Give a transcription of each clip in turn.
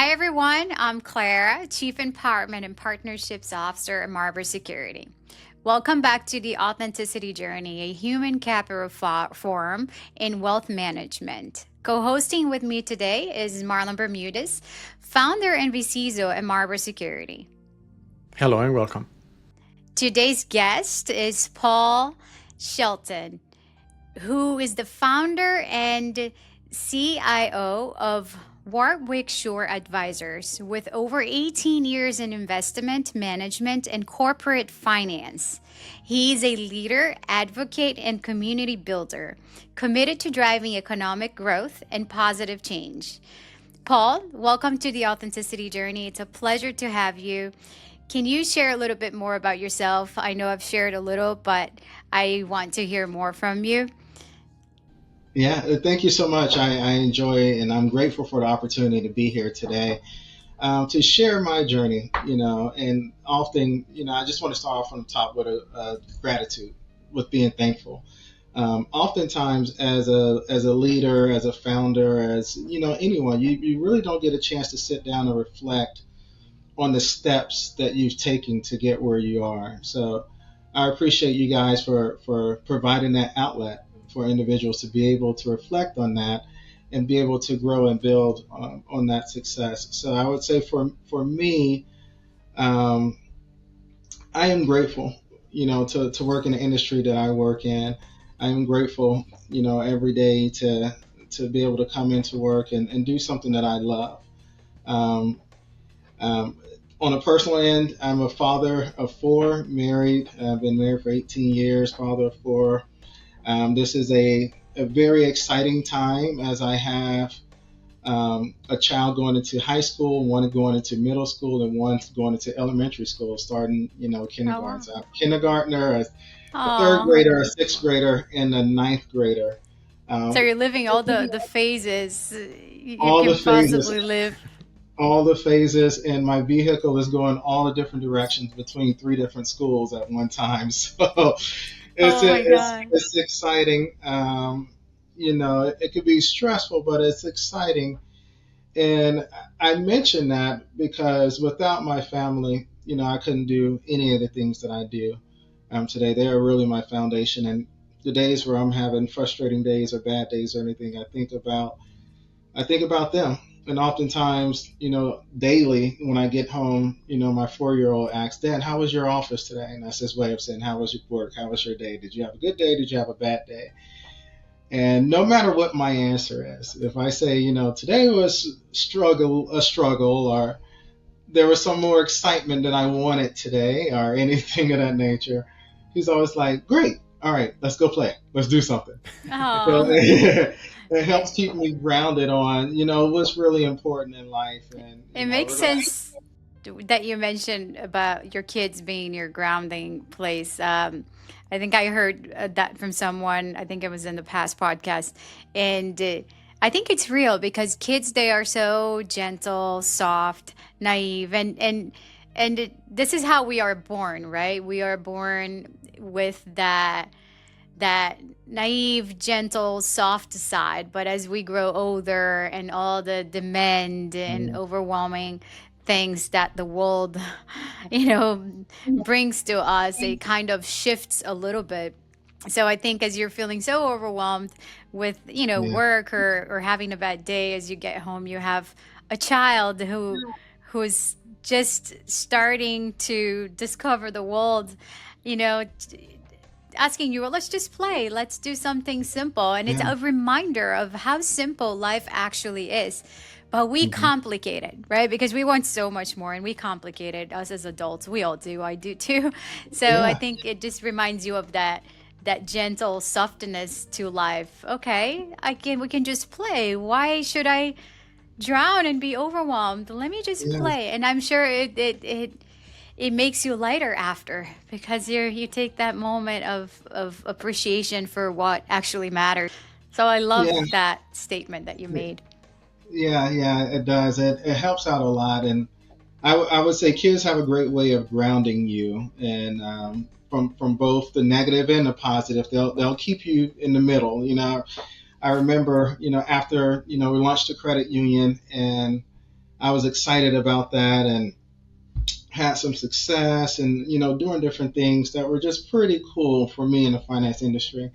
Hi, everyone. I'm Clara, Chief Empowerment and Partnerships Officer at Marber Security. Welcome back to the Authenticity Journey, a human capital forum in wealth management. Co hosting with me today is Marlon Bermudez, founder and VCISO at Marber Security. Hello and welcome. Today's guest is Paul Shelton, who is the founder and CIO of Warwick Shore Advisors with over 18 years in investment management and corporate finance. He is a leader, advocate, and community builder committed to driving economic growth and positive change. Paul, welcome to the Authenticity Journey. It's a pleasure to have you. Can you share a little bit more about yourself? I know I've shared a little, but I want to hear more from you. Yeah, thank you so much. I enjoy and I'm grateful for the opportunity to be here today to share my journey, and often, I just want to start off from the top with a gratitude, with being thankful. Oftentimes, as a leader, as a founder, as anyone, you really don't get a chance to sit down and reflect on the steps that you've taken to get where you are. So I appreciate you guys for providing that outlet for individuals to be able to reflect on that and be able to grow and build on that success. So I would say for me, I am grateful, to work in the industry that I work in. I am grateful, every day to be able to come into work and do something that I love. Um, um, on a personal end, I'm a father of four, married. I've been married for 18 years, father of four. This is a very exciting time as I have a child going into high school, one going into middle school, and one going into elementary school, starting, Oh, kindergarten. wow. So I have a kindergartner, a third Aw. grader, a sixth grader, and a ninth grader. So Um, you're living all the phases you all the can phases, possibly live. all the phases, and my vehicle is going all the different directions between three different schools at one time. So it's Oh my it's God. it's exciting. It could be stressful, but it's exciting. And I mention that because without my family, I couldn't do any of the things that I do today. They are really my foundation. And the days where I'm having frustrating days or bad days or anything, I think about them. And oftentimes, daily when I get home, my 4-year-old asks, Dad, how was your office today? And that's his way of saying, how was your work? How was your day? Did you have a good day? Did you have a bad day? And no matter what my answer is, if I say, today was a struggle, or there was some more excitement than I wanted today, or anything of that nature, he's always like, great. All right, let's go play. Let's do something. So Oh, it helps it, keep me grounded on, what's really important in life. And, it makes sense that you mentioned about your kids being your grounding place. I think I heard that from someone. I think it was in the past podcast, and I think it's real because kids, they are so gentle, soft, naive, this is how we are born, right? We are born with that naive, gentle, soft side. But as we grow older and all the demand and Mm, overwhelming things that the world, you know, brings to us, it kind of shifts a little bit. So I think as you're feeling so overwhelmed with, yeah, work or having a bad day, as you get home, you have a child who's just starting to discover the world, you know, asking you, well, let's just play, let's do something simple. And it's yeah, a reminder of how simple life actually is. But we hmm complicate it, right? Because we want so much more and we complicate it, us as adults. We all do. I do too. So I yeah, think it just reminds you of that gentle softness to life. Okay, we can just play. Why should I drown and be overwhelmed? Let me just yeah, play. And I'm sure it makes you lighter after because you take that moment of appreciation for what actually matters. So I love yeah, that statement that you made. yeah. It does. It helps out a lot, and I would say kids have a great way of grounding you, and from both the negative and the positive, they'll keep you in the middle. I remember, after we launched the credit union, and I was excited about that and had some success and, doing different things that were just pretty cool for me in the finance industry.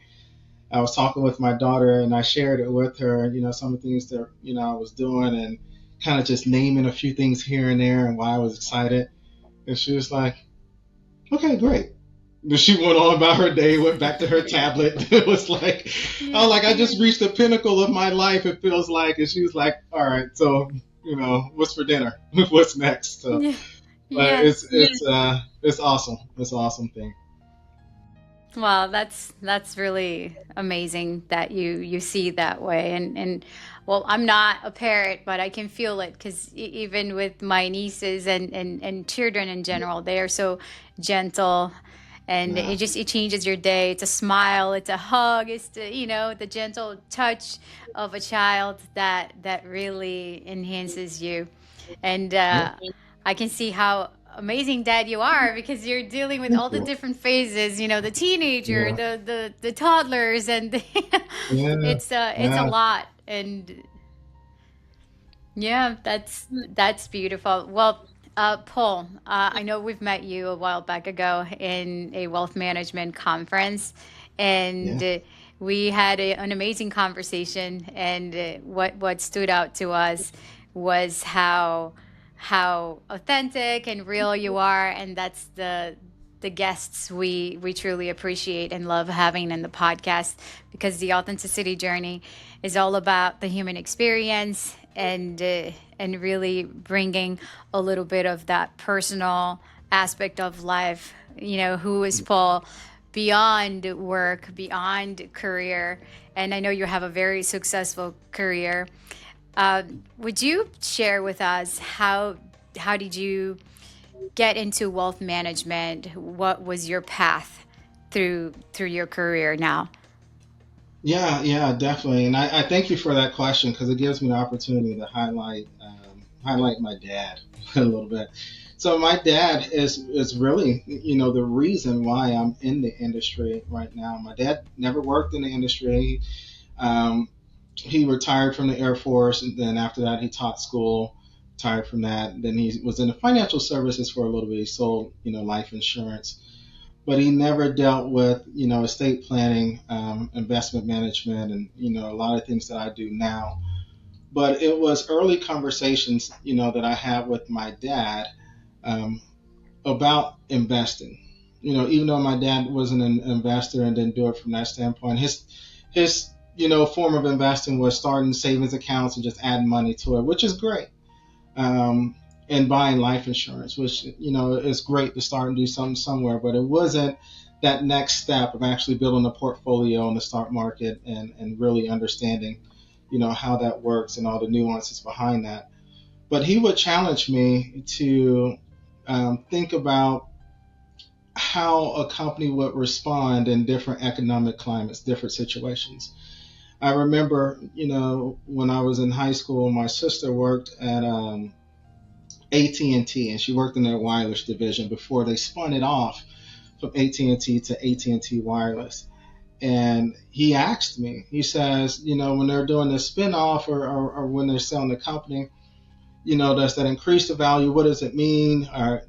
I was talking with my daughter and I shared it with her, some of the things that, I was doing and kind of just naming a few things here and there and why I was excited. And she was like, okay, great. Then she went on about her day, went back to her tablet. It was like, I Yeah. was like, I just reached the pinnacle of my life, it feels like. And she was like, all right, so, what's for dinner? What's next? So, Yeah. but Yes. it's awesome. It's an awesome thing. Well, that's really amazing that you see that way, and well, I'm not a parent, but I can feel it because even with my nieces and children in general, they are so gentle, and Yeah. it changes your day. It's a smile, it's a hug, it's the gentle touch of a child that really enhances you, and Yeah. I can see how amazing dad you are because you're dealing with Thank all the you. different phases, the teenager, Yeah. the toddlers, and Yeah. it's a Yeah. lot. And yeah, that's beautiful. Well, Paul, I know we've met you a while back ago in a wealth management conference, and Yeah. we had an amazing conversation. And what stood out to us was how authentic and real you are, and that's the guests we truly appreciate and love having in the podcast, because the authenticity journey is all about the human experience, and really bringing a little bit of that personal aspect of life. Who is Paul beyond work, beyond career? And I know you have a very successful career. Would you share with us how did you get into wealth management? What was your path through your career now? Yeah, yeah, definitely. And I thank you for that question because it gives me the opportunity to highlight my dad a little bit. So my dad is really, the reason why I'm in the industry right now. My dad never worked in the industry. Um, he retired from the Air Force, and then after that, he taught school. Retired from that, then he was in the financial services for a little bit. He sold, life insurance, but he never dealt with, estate planning, investment management, and a lot of things that I do now. But it was early conversations, that I had with my dad um, about investing. Even though my dad wasn't an investor and didn't do it from that standpoint, his form of investing was starting savings accounts and just adding money to it, which is great. Um, and buying life insurance, which is great to start and do something somewhere, but it wasn't that next step of actually building a portfolio in the stock market and really understanding, how that works and all the nuances behind that. But he would challenge me to think about how a company would respond in different economic climates, different situations. I remember, when I was in high school, my sister worked at AT&T, and T, and she worked in their wireless division before they spun it off from AT&T to AT&T Wireless. And he asked me, he says, when they're doing the spin-off or when they're selling the company, does that increase the value? What does it mean? Are,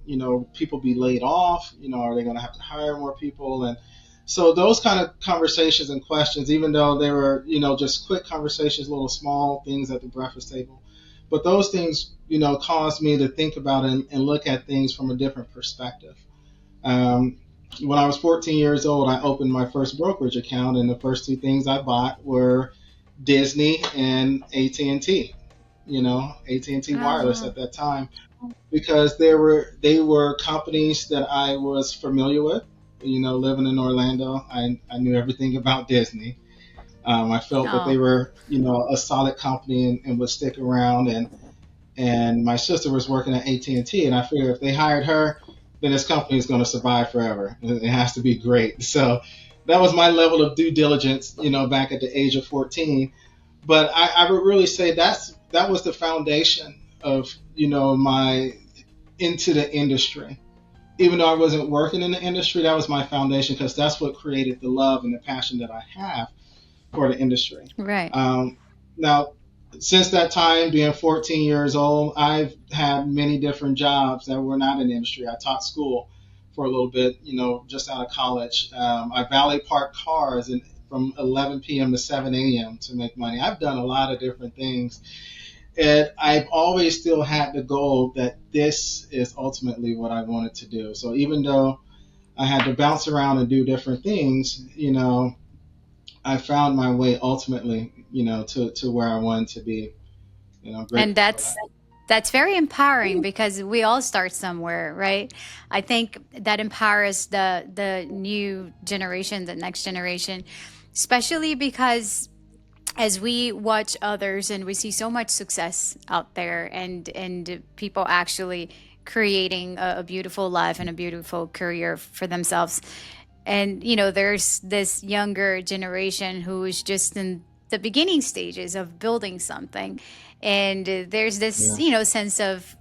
people be laid off? Are they going to have to hire more people? And so those kind of conversations and questions, even though they were, just quick conversations, little small things at the breakfast table, but those things, caused me to think about and look at things from a different perspective. Um, when I was 14 years old, I opened my first brokerage account, and the first two things I bought were Disney and AT&T. AT&T Oh, Wireless wow. at that time, because they were companies that I was familiar with. Living in Orlando, I knew everything about Disney. I felt that they Oh, were, a solid company and would stick around. And my sister was working at AT&T, and I figured if they hired her, then this company is going to survive forever. It has to be great. So that was my level of due diligence, back at the age of 14. But I would really say that was the foundation of my into the industry. Even though I wasn't working in the industry, that was my foundation because that's what created the love and the passion that I have for the industry. right. Now, Since that time, being 14 years old, I've had many different jobs that were not in industry. I taught school for a little bit, just out of college. I valet park cars from 11 p.m. to 7 a.m. to make money. I've done a lot of different things. And I've always still had the goal that this is ultimately what I wanted to do. So even though I had to bounce around and do different things, I found my way ultimately, to where I wanted to be. And Grateful for that. that's very empowering because we all start somewhere, right? I think that empowers the new generation, the next generation, especially because as we watch others and we see so much success out there, and people actually creating a beautiful life and a beautiful career for themselves, and there's this younger generation who is just in the beginning stages of building something, and there's this Yeah. sense of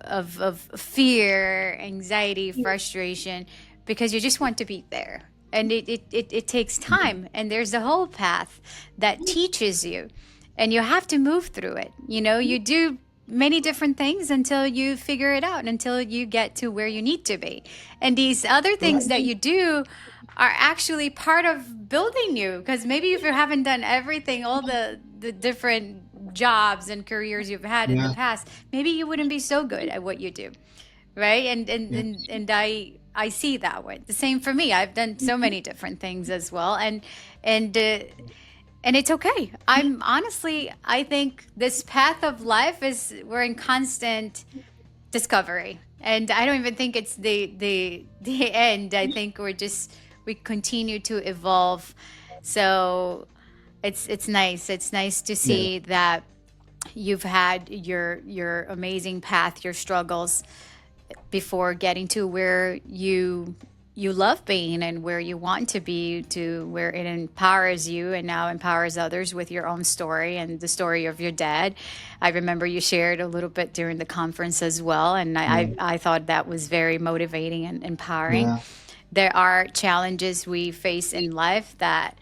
fear, anxiety, frustration, because you just want to be there, and it takes time, and there's a whole path that teaches you, and you have to move through it. You do many different things until you figure it out, until you get to where you need to be, and these other things Right. that you do are actually part of building you, because maybe if you haven't done everything, all the different jobs and careers you've had in the Yeah. past, maybe you wouldn't be so good at what you do, right? Yeah. And I see that way. The same for me. I've done so many different things as well, and and it's okay. I think this path of life is, we're in constant discovery, and I don't even think it's the end. I think we continue to evolve. So it's nice to Yeah. see that you've had your amazing path, your struggles, before getting to where you love being and where you want to be, to where it empowers you and now empowers others with your own story and the story of your dad. I remember you shared a little bit during the conference as well, and Yeah. I thought that was very motivating and empowering. Yeah. There are challenges we face in life that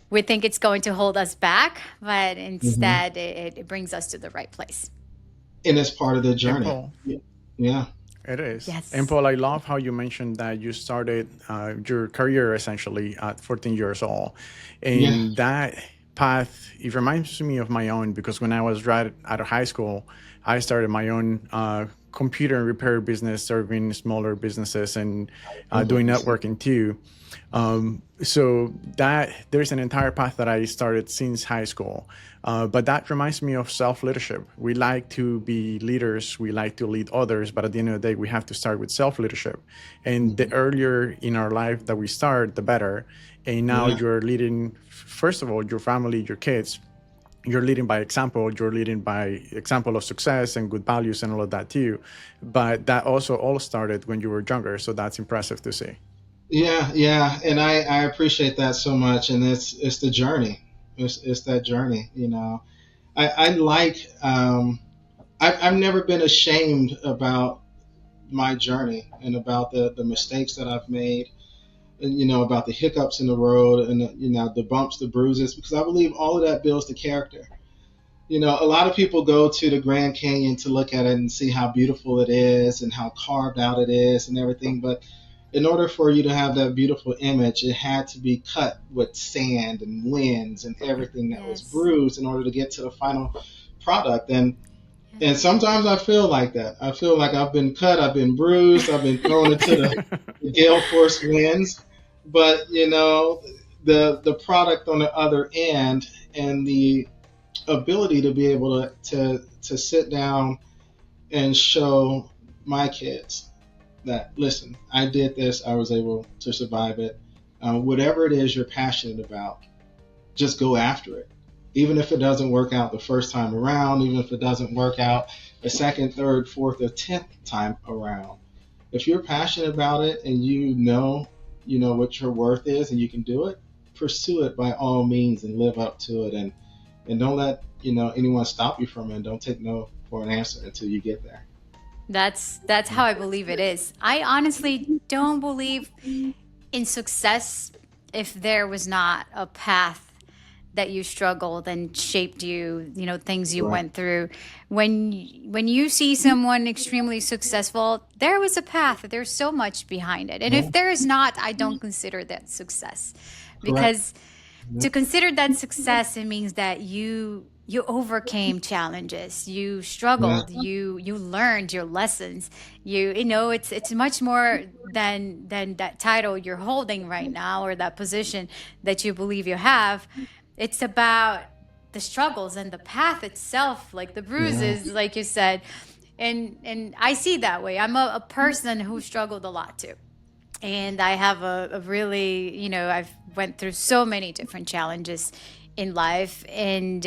we think it's going to hold us back, but Hmm. instead it brings us to the right place. And it's part of the And journey. Paul, Yeah. Yeah. it is. And Yes. Paul, I love how you mentioned that you started your career essentially at 14 years old. Yeah. And that path, it reminds me of my own because when I was right out of high school, I started my own computer and repair business, serving smaller businesses and doing 100%. networking too. So that there's an entire path that I started since high school. But that reminds me of self leadership. We like to be leaders, we like to lead others, but at the end of the day, we have to start with self leadership. And the Hmm. earlier in our life that we start, the better. And now Yeah. you're leading, first of all, your family, your kids. You're leading by example. You're leading by example of success and good values and all of that too. But that also all started when you were younger. So that's impressive to see. Yeah. Yeah. And I appreciate that so much. And it's the journey. It's that journey. I like. I've never been ashamed about my journey and about the mistakes that I've made, and about the hiccups in the road, and the bumps, the bruises, because I believe all of that builds the character. A lot of people go to the Grand Canyon to look at it and see how beautiful it is and how carved out it is and everything, but in order for you to have that beautiful image, it had to be cut with sand and winds and everything that was Yes. bruised in order to get to the final product. And Yes. sometimes I feel like that. I feel like I've been cut, I've been bruised, I've been thrown into the gale force winds. But the product on the other end, and the ability to be able to sit down and show my kids that, listen, I did this, I was able to survive it. Whatever it is you're passionate about, just go after it. Even if it doesn't work out the first time around, even if it doesn't work out the second, third, fourth, or 10th time around. If you're passionate about it and you know what your worth is and you can do it, pursue it by all means and live up to it, and don't let anyone stop you from it. And don't take no for an answer until you get there. That's how I believe it is. I honestly don't believe in success if there was not a path that you struggled and shaped you, things you Right. went through. When you see someone extremely successful, there was a path. There's so much behind it. And Yeah. if there is not, I don't consider that success. Correct. Because Yeah. to consider that success, it means that you overcame challenges, you Yeah. struggled, you learned your lessons. It's much more than that title you're holding right now, or that position that you believe you have. It's about the struggles and the path itself, like the Yeah. bruises, like you said. And I see that way. I'm a person who struggled a lot too, and I have a really, I've went through so many different challenges in life, and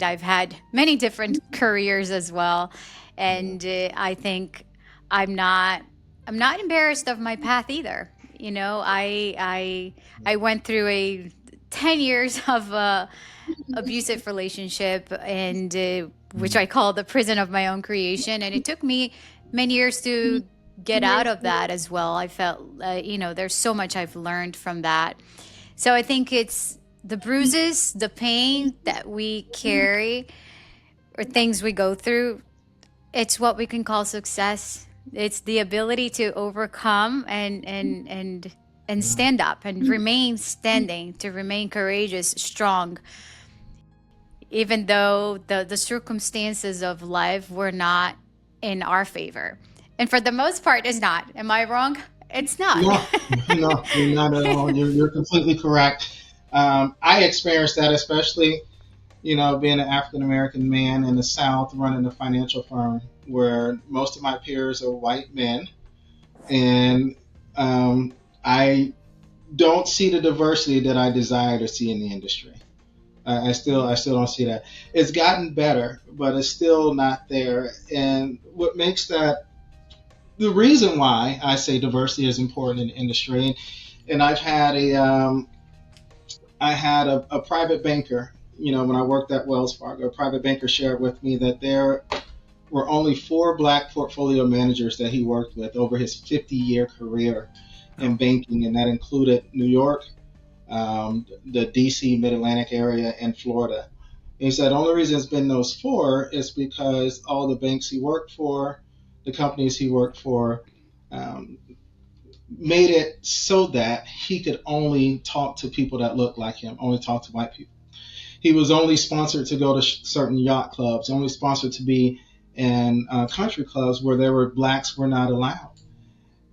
I've had many different careers as well. And I think I'm not I'm not embarrassed of my path either. I went through a 10 years of a abusive relationship, and which I call the prison of my own creation, and it took me many years to get out of that as well. I felt, there's so much I've learned from that. So I think it's the bruises, the pain that we carry, or things we go through. It's what we can call success. It's the ability to overcome and stand up and remain standing, to remain courageous, strong, even though the circumstances of life were not in our favor. And for the most part, it's not. Am I wrong? It's not. No, no, you're not at all. You're completely correct. I experienced that, especially, being an African American man in the South running a financial firm where most of my peers are white men. And I don't see the diversity that I desire to see in the industry. I still don't see that. It's gotten better, but it's still not there. And what makes that the reason why I say diversity is important in the industry, and I had a private banker, when I worked at Wells Fargo, a private banker shared with me that there were only 4 black portfolio managers that he worked with over his 50-year career in banking, and that included New York, the DC Mid-Atlantic area, and Florida. And he said the only reason it's been those 4 is because all the banks he worked for, the companies he worked for, um, made it so that he could only talk to people that looked like him, only talk to white people. He was only sponsored to go to certain yacht clubs, only sponsored to be in country clubs where there were blacks were not allowed.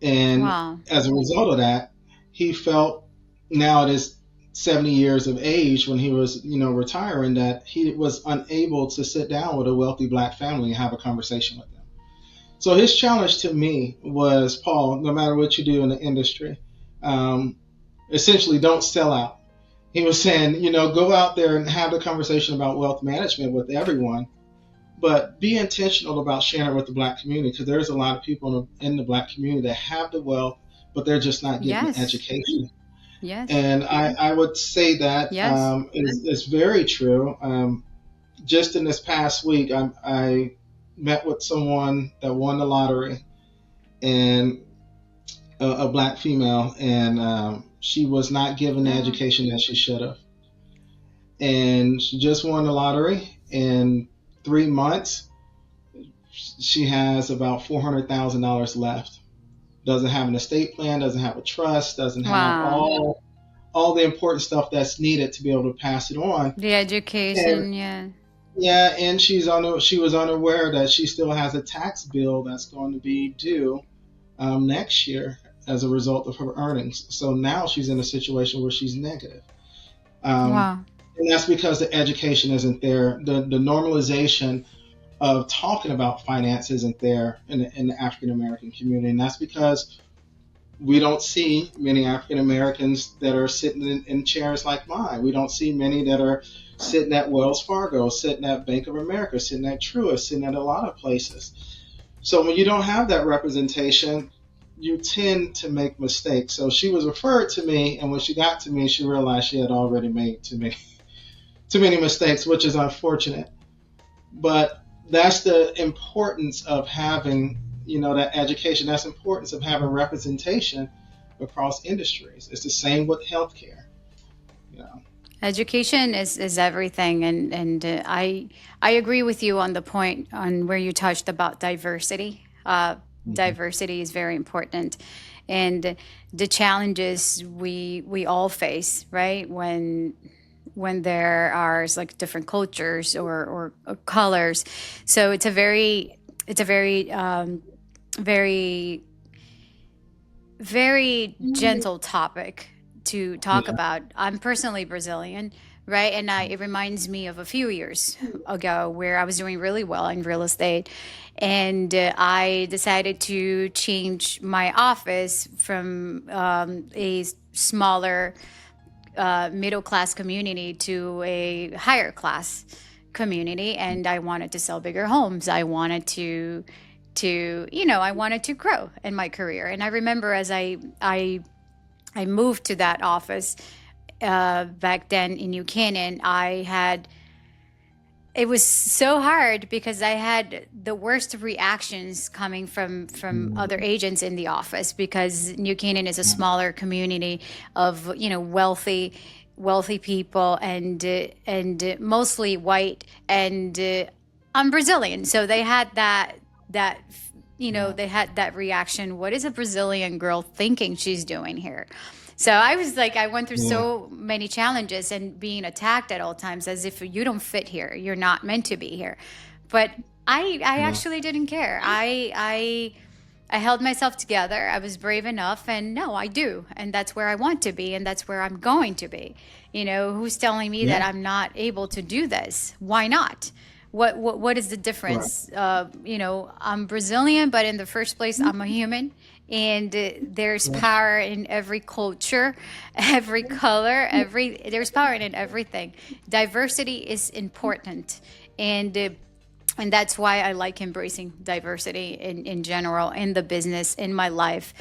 And Wow. as a result of that, he felt now at his 70 years of age, when he was, retiring, that he was unable to sit down with a wealthy black family and have a conversation with them. So his challenge to me was, Paul, no matter what you do in the industry, essentially don't sell out. He was saying, go out there and have the conversation about wealth management with everyone, but be intentional about sharing it with the black community, because there's a lot of people in the black community that have the wealth, but they're just not getting the Yes. education. Yes. And I would say that Yes. is very true. Just in this past week, I met with someone that won the lottery, and a black female, and she was not given the Oh, education that she should have. And she just won the lottery. In 3 months, she has about $400,000 left. Doesn't have an estate plan, doesn't have a trust, doesn't have wow. all the important stuff that's needed to be able to pass it on. The And education, yeah. yeah, and she was unaware that she still has a tax bill that's going to be due next year as a result of her earnings. So now she's in a situation where she's negative. Um, Wow. and that's because the education isn't there. The normalization of talking about finance isn't there in the African American community. And that's because we don't see many African Americans that are sitting in chairs like mine. We don't see many that are sitting at Wells Fargo, sitting at Bank of America, sitting at Truist, sitting at a lot of places. So when you don't have that representation, you tend to make mistakes. So she was referred to me, and when she got to me, she realized she had already made too many mistakes, which is unfortunate. But that's the importance of having, that education. That's the importance of having representation across industries. It's the same with healthcare. You know. Education is everything, and I agree with you on the point on where you touched about diversity. Mhm. Diversity is very important, and the challenges we all face, right? When there are like different cultures or colors, so it's a very very very gentle topic to talk Yeah. about. I'm personally Brazilian, right? And it reminds me of a few years ago where I was doing really well in real estate. And I decided to change my office from a smaller middle class community to a higher class community. And I wanted to sell bigger homes. I wanted I wanted to grow in my career. And I remember as I moved to that office back then in New Canaan, it was so hard because I had the worst reactions coming from other Mhm. agents in the office, because New Canaan is a smaller community of wealthy people, and mostly white, and I'm Brazilian, so they had that Yeah. they had that reaction. What is a Brazilian girl thinking she's doing here? So I was like, I went through Yeah. so many challenges and being attacked at all times as if you don't fit here. You're not meant to be here. But I Yeah. actually didn't care. I held myself together. I was brave enough, and no, I do. And that's where I want to be, and that's where I'm going to be. Who's telling me that Yeah. I'm not able to do this? Why not? What is the Right. difference? I'm Brazilian, but in the first place, I'm a human, and there's Yeah. power in every culture, every color, every there's power in everything. Diversity is important, and that's why I like embracing diversity in general, in the business, in my life,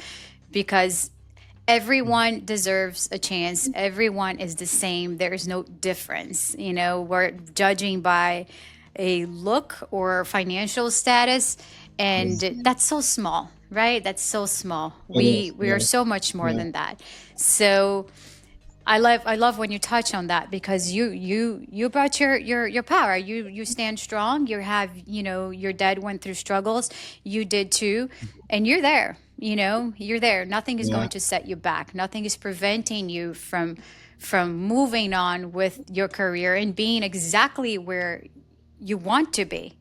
because everyone deserves a chance. Everyone is the same. There is no difference. We're judging by a look or financial status, and Yes. that's so small, right? That's so small. It We is. we are Yeah. so much more Yeah. than that. So I love when you touch on that, because you brought your power. You stand strong. Your dad went through struggles. You did too, and you're there. You're there. Nothing is Yeah. going to set you back. Nothing is preventing you from moving on with your career and being exactly where you want to be.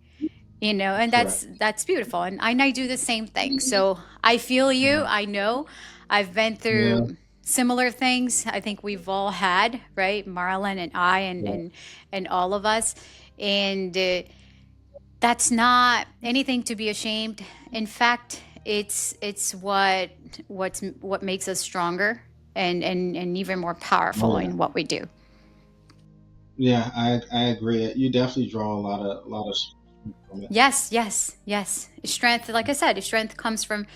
And Correct. that's beautiful. And I do the same thing. So I feel you. Yeah. I know I've been Yeah. through similar things. I think we've all had, right? Marlon and I, and Yeah. and all of us. And that's not anything to be ashamed. In fact, it's what makes us stronger, and even more Oh powerful yeah. in what we do. Yeah. I agree. You definitely draw a lot of strength from it. Yes, yes, yes. Strength, like I said, strength comes from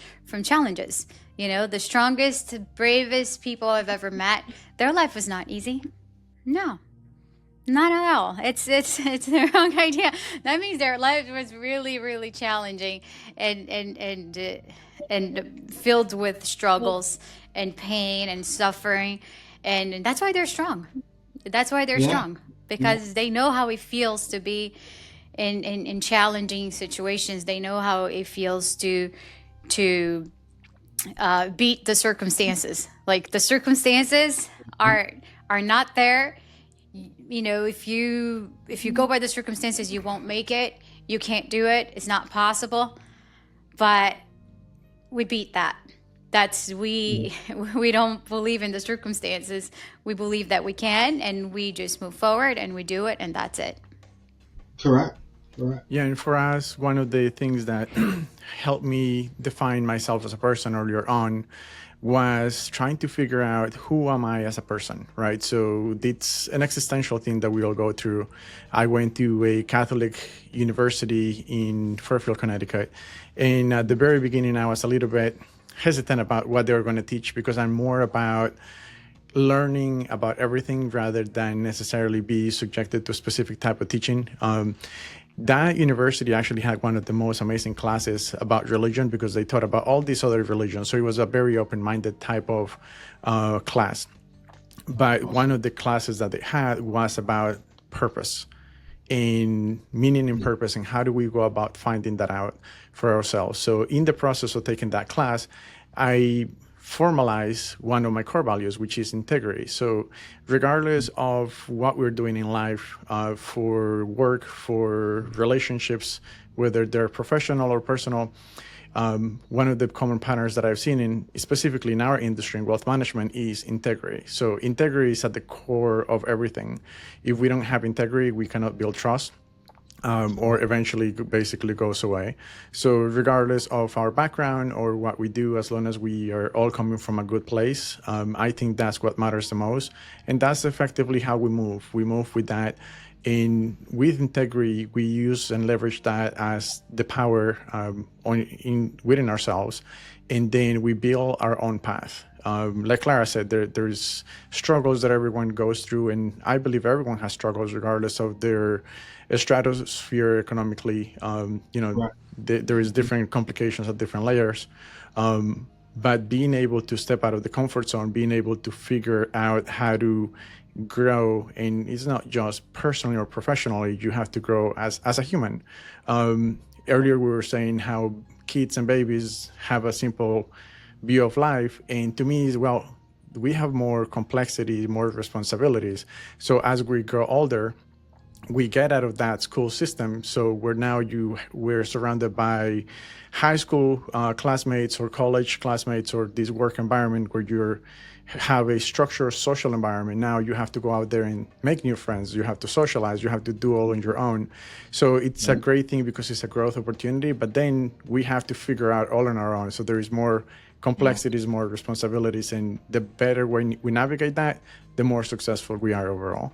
challenges. The strongest, bravest people I've ever met, their life was not easy. No, not at all. It's the wrong idea. That means their life was really, really challenging, and filled with struggles and pain and suffering, and that's why they're strong. That's why they're Yeah. strong, Yeah. because they know how it feels to be in challenging situations. They know how it feels to beat the circumstances. Like, the circumstances are not there. If you go by the circumstances, you won't make it. You can't do it. It's not possible. But we beat that. That's Yeah. we we don't believe in the circumstances. We believe that we can, and we just move forward and we do it, and that's it. Correct. Correct. Yeah, and for us, one of the things that helped me define myself as a person earlier on was trying to figure out who am I as a person, right? So it's an existential thing that we all go through. I went to a Catholic university in Fairfield, Connecticut, and at the very beginning, I was a little bit hesitant about what they were going to teach, because I'm more about learning about everything rather than necessarily be subjected to a specific type of teaching. That university actually had one of the most amazing classes about religion, because they taught about all these other religions. So it was a very open-minded type of class. But one of the classes that they had was about purpose and meaning and purpose, and how do we go about finding that out for ourselves. So in the process of taking that class, I formalize one of my core values, which is integrity. So regardless of what we're doing in life, for work, for relationships, whether they're professional or personal, one of the common patterns that I've seen in specifically in our industry in wealth management is integrity. So integrity is at the core of everything. If we don't have integrity, we cannot build trust, or eventually basically goes away. So regardless of our background or what we do, as long as we are all coming from a good place, I think that's what matters the most. And that's effectively how we move. We move with that. And with integrity, we use and leverage that as the power within ourselves. And then we build our own path. Like Clara said, there's struggles that everyone goes through. And I believe everyone has struggles regardless of their stratosphere economically. Right. There is different complications at different layers. But being able to step out of the comfort zone, being able to figure out how to grow, and it's not just personally or professionally, you have to grow as a human. Earlier we were saying how kids and babies have a simple view of life, and to me is, well, we have more complexity, more responsibilities. So as we grow older, we get out of that school system. So we're surrounded by high school classmates or college classmates or this work environment where you have a structured social environment. Now you have to go out there and make new friends. You have to socialize. You have to do all on your own. So it's a great thing because it's a growth opportunity, but then we have to figure out all on our own. So there is more complexities, more responsibilities, and the better we navigate that, the more successful we are overall.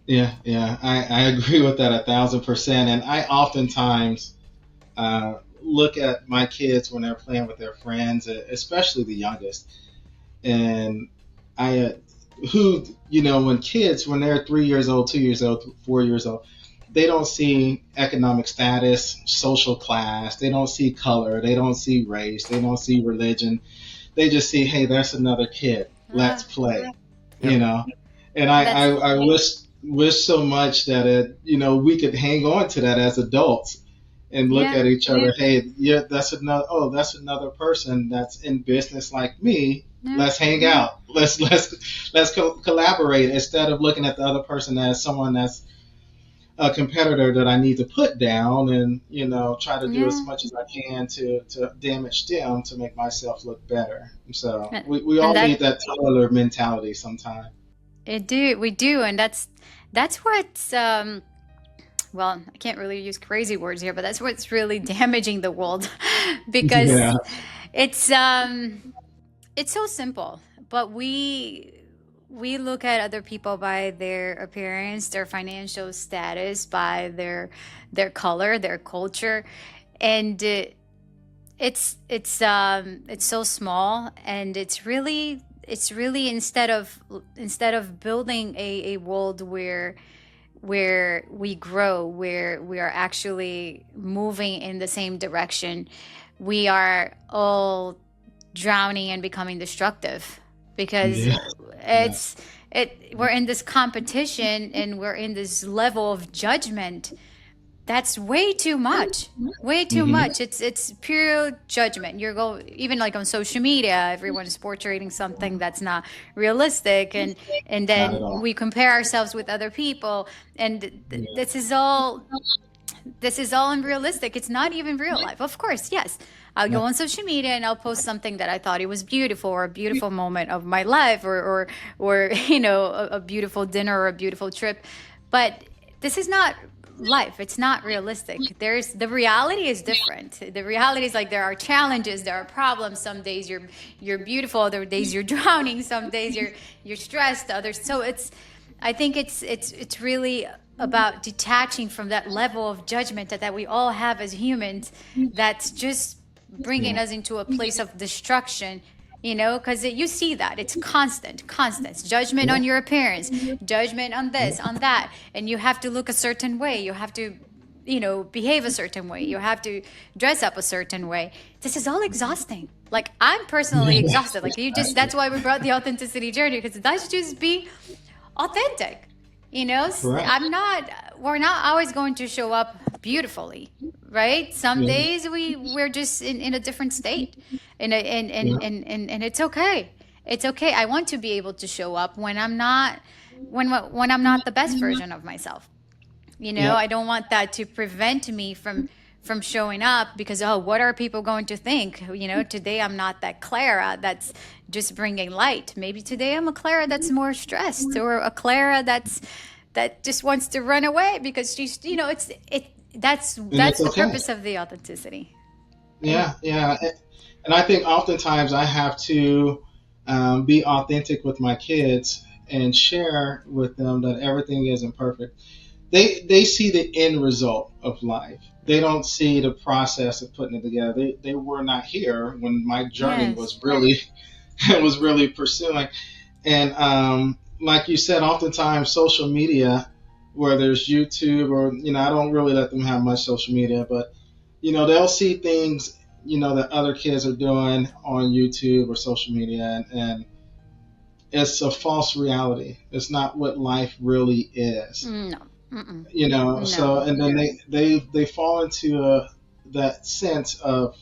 Yeah, I agree with that 1,000%. And I oftentimes look at my kids when they're playing with their friends, especially the youngest. And I, when kids, when they're 3 years old, 2 years old, 4 years old, they don't see economic status, social class, they don't see color, they don't see race, they don't see religion. They just see, hey, that's another kid. Let's play, you know. And I wish so much that we could hang on to that as adults and look at each other. Hey, yeah, that's another person that's in business like me. Let's hang out. Let's collaborate instead of looking at the other person as someone that's a competitor that I need to put down and try to do as much as I can to damage them to make myself look better. So we all need that Tyler mentality sometime. We do, and that's what's well, I can't really use crazy words here, but that's what's really damaging the world because Yeah. it's it's so simple, but we look at other people by their appearance, their financial status, by their color, their culture, and it's so small, and it's really instead of building a world where we grow, where we are actually moving in the same direction, we are all drowning and becoming destructive because Yeah. Yeah. we're in this competition and we're in this level of judgment that's way too Hmm. much. It's pure judgment. Even like on social media, everyone is portraying something that's not realistic, and Not at then all. we compare ourselves with other people, and Yeah. this is all unrealistic. It's not even real life. Of course, yes. I'll go Yeah. on social media and I'll post something that I thought it was beautiful, or a beautiful moment of my life, or a beautiful dinner or a beautiful trip. But this is not life. It's not realistic. The reality is different. The reality is like there are challenges, there are problems. Some days you're beautiful, other days you're drowning, some days you're stressed, others. So I think it's really about detaching from that level of judgment that we all have as humans, that's just bringing Yeah. us into a place of destruction, because you see that it's constant It's judgment Yeah. on your appearance, judgment on this, on that, and you have to look a certain way, you have to behave a certain way. You have to dress up a certain way. This is all exhausting. Like, I'm personally exhausted. Like, that's why we brought the authenticity journey, because let's just be authentic. Correct. We're not always going to show up beautifully, right? Some Yeah. days we're just in a different state, Yeah. and it's okay. It's okay. I want to be able to show up when I'm not, when I'm not the best version of myself. Yeah. I don't want that to prevent me from showing up, because, oh, what are people going to think? Today I'm not that Clara that's just bringing light. Maybe today I'm a Clara that's more stressed, or a Clara that just wants to run away, because she's, that's And it's the okay. purpose of the authenticity. And Yeah. Yeah. And I think oftentimes I have to be authentic with my kids and share with them that everything isn't perfect. They see the end result of life. They don't see the process of putting it together. They were not here when my journey yes. was really was really pursuing. And like you said, oftentimes social media, where there's YouTube, or I don't really let them have much social media, but they'll see things that other kids are doing on YouTube or social media, and it's a false reality. It's not what life really is. No. Mm-mm. So, No. and then they fall into that sense of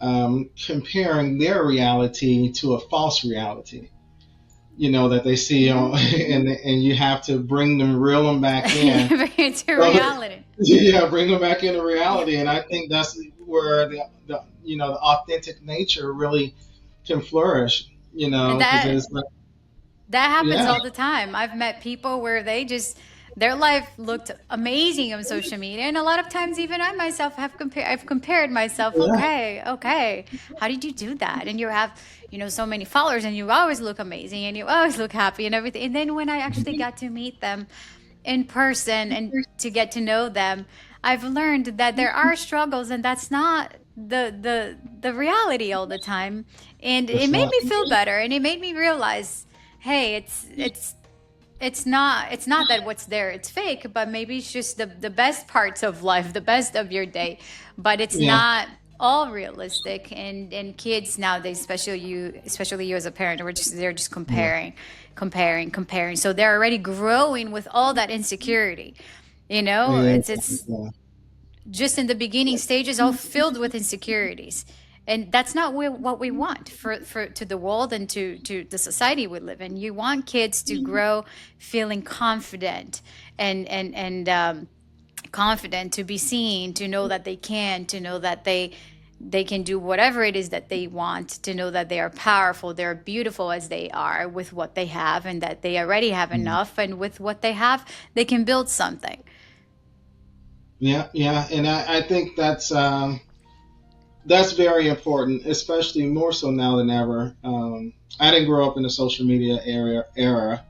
comparing their reality to a false reality, that they see Yeah. on, and you have to reel them back in. It's a So, reality. yeah, bring them back into Yeah. reality. And I think that's where the authentic nature really can flourish, And because it's like, that happens yeah, all the time. I've met people where their life looked amazing on social media, and a lot of times even I myself I've compared myself. yeah, Okay, how did you do that? And you have, so many followers, and you always look amazing, and you always look happy and everything. And then when I actually got to meet them in person and to get to know them, I've learned that there are struggles, and that's not the reality all the time. And it it's made not. me feel better, and it made me realize, hey, it's not that what's there it's fake, but maybe it's just the best parts of life, the best of your day, but it's Yeah, not all realistic. And kids nowadays, especially you as a parent, they're just yeah, comparing, so they're already growing with all that insecurity. yeah, It's yeah, just in the beginning stages, all filled with insecurities, and that's not what we want for to the world and to the society we live in. You want kids to grow feeling confident, and confident, to be seen, to know that they can, to know that they can do whatever it is that they want, to know that they are powerful, they're beautiful as they are with what they have, and that they already have yeah, enough, and with what they have they can build something. yeah, yeah. And I think that's very important, especially more so now than ever. I didn't grow up in the social media era.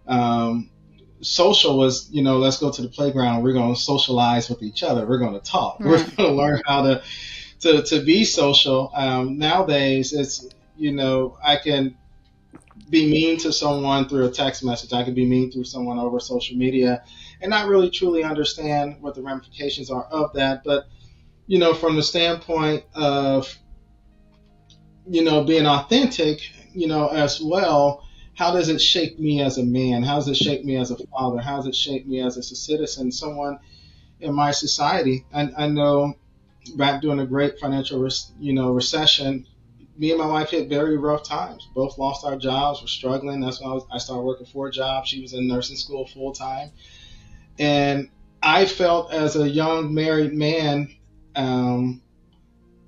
Um, Social was, let's go to the playground. We're going to socialize with each other. We're going to talk. We're Right. going to learn how to be social. Nowadays, it's, I can be mean to someone through a text message. I can be mean through someone over social media, and not really truly understand what the ramifications are of that. But from the standpoint of being authentic, as well, how does it shape me as a man? How does it shape me as a father? How does it shape me as a citizen, someone in my society? I know back during a great financial, recession, me and my wife hit very rough times. Both lost our jobs, were struggling. That's when I started working 4 jobs. She was in nursing school full time, and I felt as a young married man um,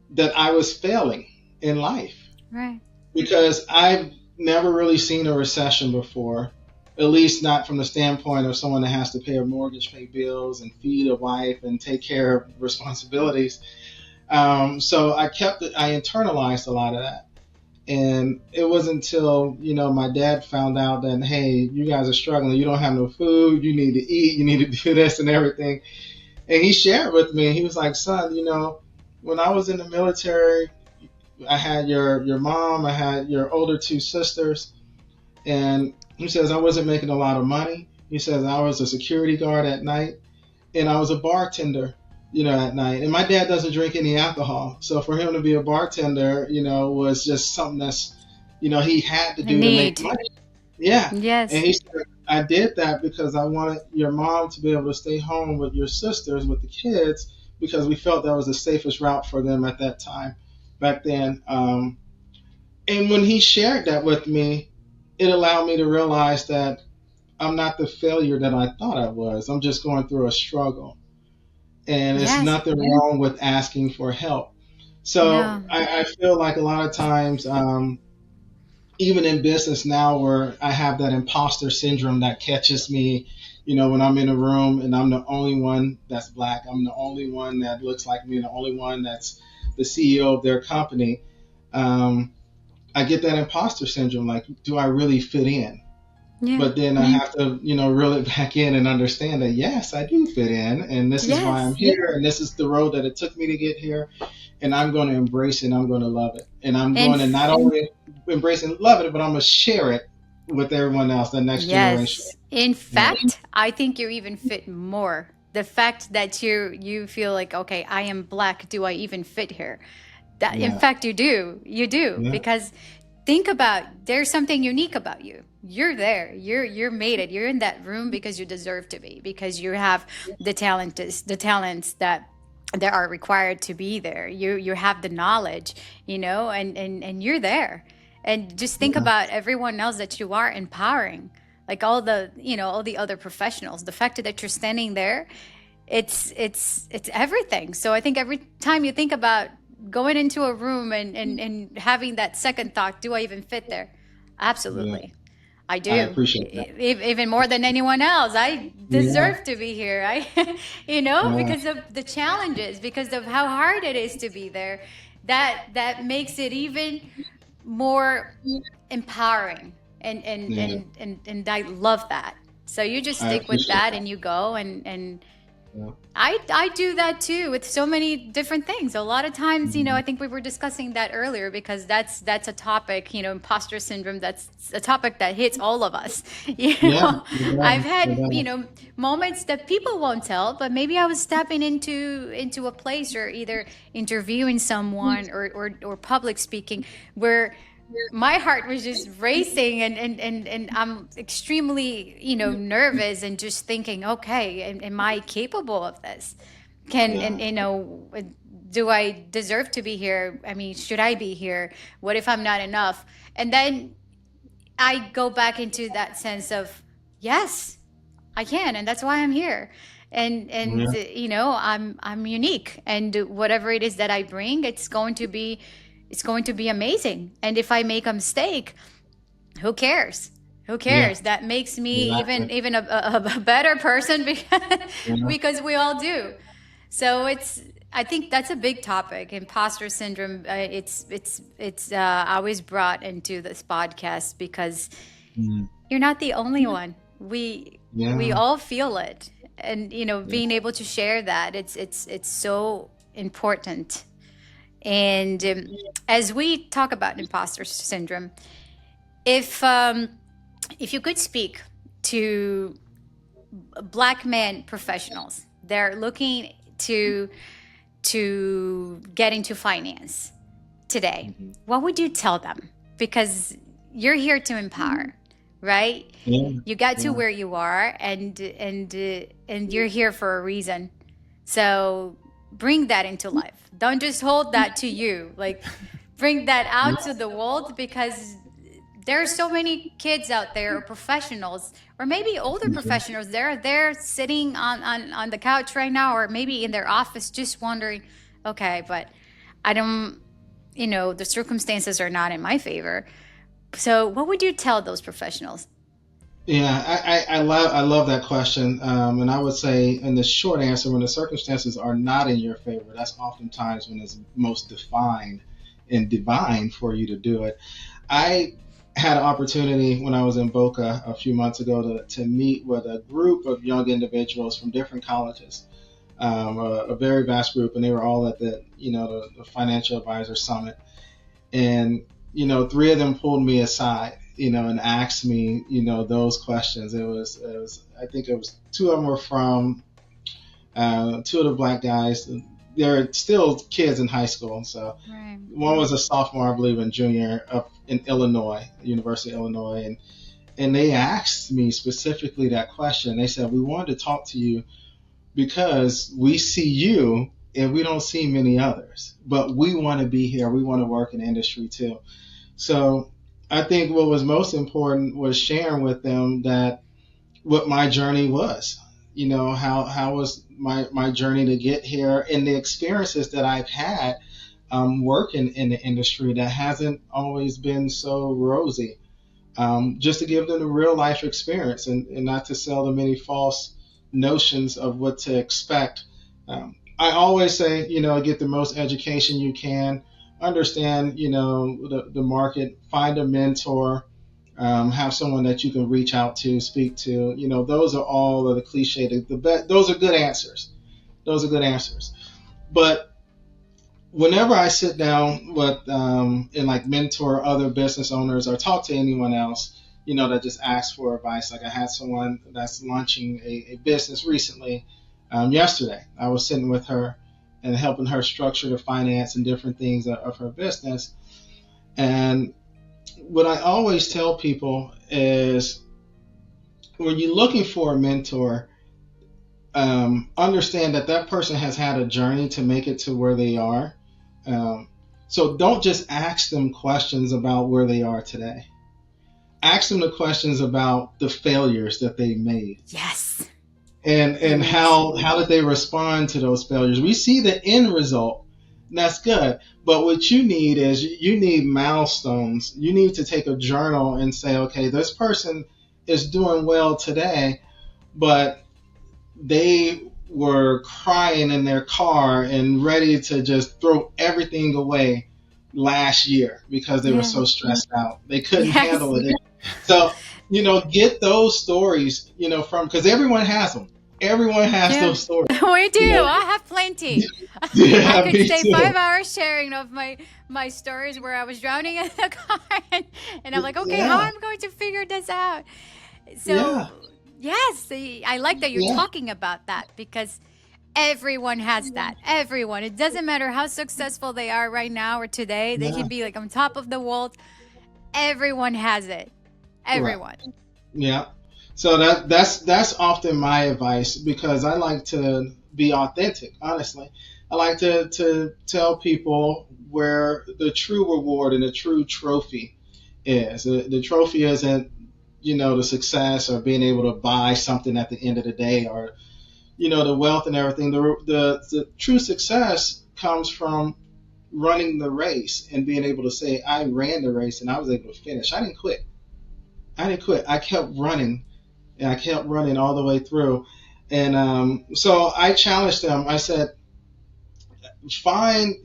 that I was failing in life Right. because I've never really seen a recession before, at least not from the standpoint of someone that has to pay a mortgage, pay bills, and feed a wife and take care of responsibilities. So I internalized a lot of that. And it wasn't until, my dad found out that, hey, you guys are struggling. You don't have no food. You need to eat. You need to do this and everything. And he shared with me, he was like, son, when I was in the military, I had your mom, I had your older 2 sisters, and he says I wasn't making a lot of money. He says I was a security guard at night, and I was a bartender, at night. And my dad doesn't drink any alcohol, so for him to be a bartender, was just something that's, he had to The do to make need. money. Yeah. And Yes. he said, I did that because I wanted your mom to be able to stay home with your sisters, with the kids, because we felt that was the safest route for them at that time, back then. And when he shared that with me, it allowed me to realize that I'm not the failure that I thought I was. I'm just going through a struggle. And it's Yes. nothing wrong with asking for help. So No. I feel like a lot of times, even in business now, where I have that imposter syndrome that catches me, when I'm in a room and I'm the only one that's black, I'm the only one that looks like me, the only one that's the CEO of their company. Um, I get that imposter syndrome. Like, do I really fit in? Yeah. But then I have to, reel it back in and understand that yes, I do fit in, and this is why I'm Yes. here, and this is the road that it took me to get here, and I'm going to embrace it, and I'm going to love it, and I'm And going to not only embrace and love it, but I'm going to share it with everyone else, the next generation. yes. In Yeah, fact, I think you even fit more. The fact that you feel like, okay, I am black, do I even fit here? That in yeah, fact you do. You do. yeah, Because think about, there's something unique about you. You're there. You're made it. You're in that room because you deserve to be, because you have the talents that are required to be there. You have the knowledge, and you're there. And just think yeah, about everyone else that you are empowering. Like all the other professionals. The fact that you're standing there, it's everything. So I think every time you think about going into a room and having that second thought, do I even fit there? yeah. Absolutely. I I do. appreciate that. Even more than anyone else. I Yeah, deserve to be here. yeah, Because of the challenges, because of how hard it is to be there, that makes it even more empowering. yeah. And I love that. So you just I stick with appreciate that that. and you go and Yeah. I do that too with so many different things. A lot of times, I Mhm. think we were discussing that earlier because that's a topic, imposter syndrome. That's a topic that hits all of us. Yeah, it I've does. had, It does. moments that people won't tell, but maybe I was stepping into a place or either interviewing someone or public speaking where my heart was just racing and I'm extremely nervous and just thinking, okay, am I capable of this? Can Yeah, and do I deserve to be here? I mean, should I be here? What if I'm not enough? And then I go back into that sense of, yes, I can, and that's why I'm here. And yeah, I'm unique, and whatever it is that I bring, it's going to be amazing. And if I make a mistake, who cares? Who yeah. cares? That makes me Exactly. even a better person because Yeah, because we all do. So I think that's a big topic, imposter syndrome. It's always brought into this podcast because mm, you're not the only one. We yeah, all feel it, and yeah. being able to share that, it's so important. And as we talk about imposter syndrome, if if you could speak to black men professionals, they're looking to get into finance today, Mhm. what would you tell them? Because you're here to empower, right? Yeah, You got to yeah, where you are, and you're here for a reason. So bring that into life. Don't just hold that to you. Like, bring that out to the world, because there are so many kids out there, or professionals, or maybe older mhm. professionals. They're sitting on the couch right now, or maybe in their office, just wondering, okay, but I don't, the circumstances are not in my favor. So, what would you tell those professionals? Yeah, I love that question, and I would say, in the short answer, when the circumstances are not in your favor, that's oftentimes when it's most defined and divine for you to do it. I had an opportunity when I was in Boca a few months ago to meet with a group of young individuals from different colleges, a very vast group, and they were all at the Financial Advisor Summit. And three of them pulled me aside, and asked me, those questions. It was I think it was two of them were from Two of the black guys, they're still kids in high school. So Right. one was a sophomore, I believe, and junior up in Illinois, University of Illinois, and they asked me specifically that question. They said, "We wanted to talk to you because we see you and we don't see many others, but we want to be here. We want to work in the industry too." So I think what was most important was sharing with them that what my journey was. How was my journey to get here, and the experiences that I've had working in the industry that hasn't always been so rosy. Just to give them the real life experience, and not to sell them any false notions of what to expect. I always say, get the most education you can, understand, the market, find a mentor, have someone that you can reach out to, speak to. Those are all of the cliche. Those are good answers. Those are good answers. But whenever I sit down with and like mentor other business owners or talk to anyone else, that just asks for advice. Like I had someone that's launching a business recently. Yesterday, I was sitting with her and helping her structure the finance and different things of her business. And what I always tell people is, when you're looking for a mentor, understand that person has had a journey to make it to where they are. So don't just ask them questions about where they are today. Ask them the questions about the failures that they made. Yes. And how did they respond to those failures? We see the end result, and that's good. But what you need is you need milestones. You need to take a journal and say, okay, this person is doing well today, but they were crying in their car and ready to just throw everything away last year because they were so stressed out. They couldn't handle it. So, get those stories, because everyone has them. Everyone has those stories. We do. I have plenty. Yeah, I could stay too. 5 hours sharing of my stories where I was drowning in the car, and I'm like, okay, how am I going to figure this out? So, yes, I like that you're talking about that, because everyone has that. Everyone. It doesn't matter how successful they are right now or today. They can be like on top of the world. Everyone has it. Everyone. Right. Yeah. So that's often my advice, because I like to be authentic, honestly. I like to tell people where the true reward and the true trophy is. The trophy isn't, the success or being able to buy something at the end of the day, or, the wealth and everything. The true success comes from running the race and being able to say, I ran the race and I was able to finish. I didn't quit. I kept running. And I kept running all the way through. And so I challenged them. I said, find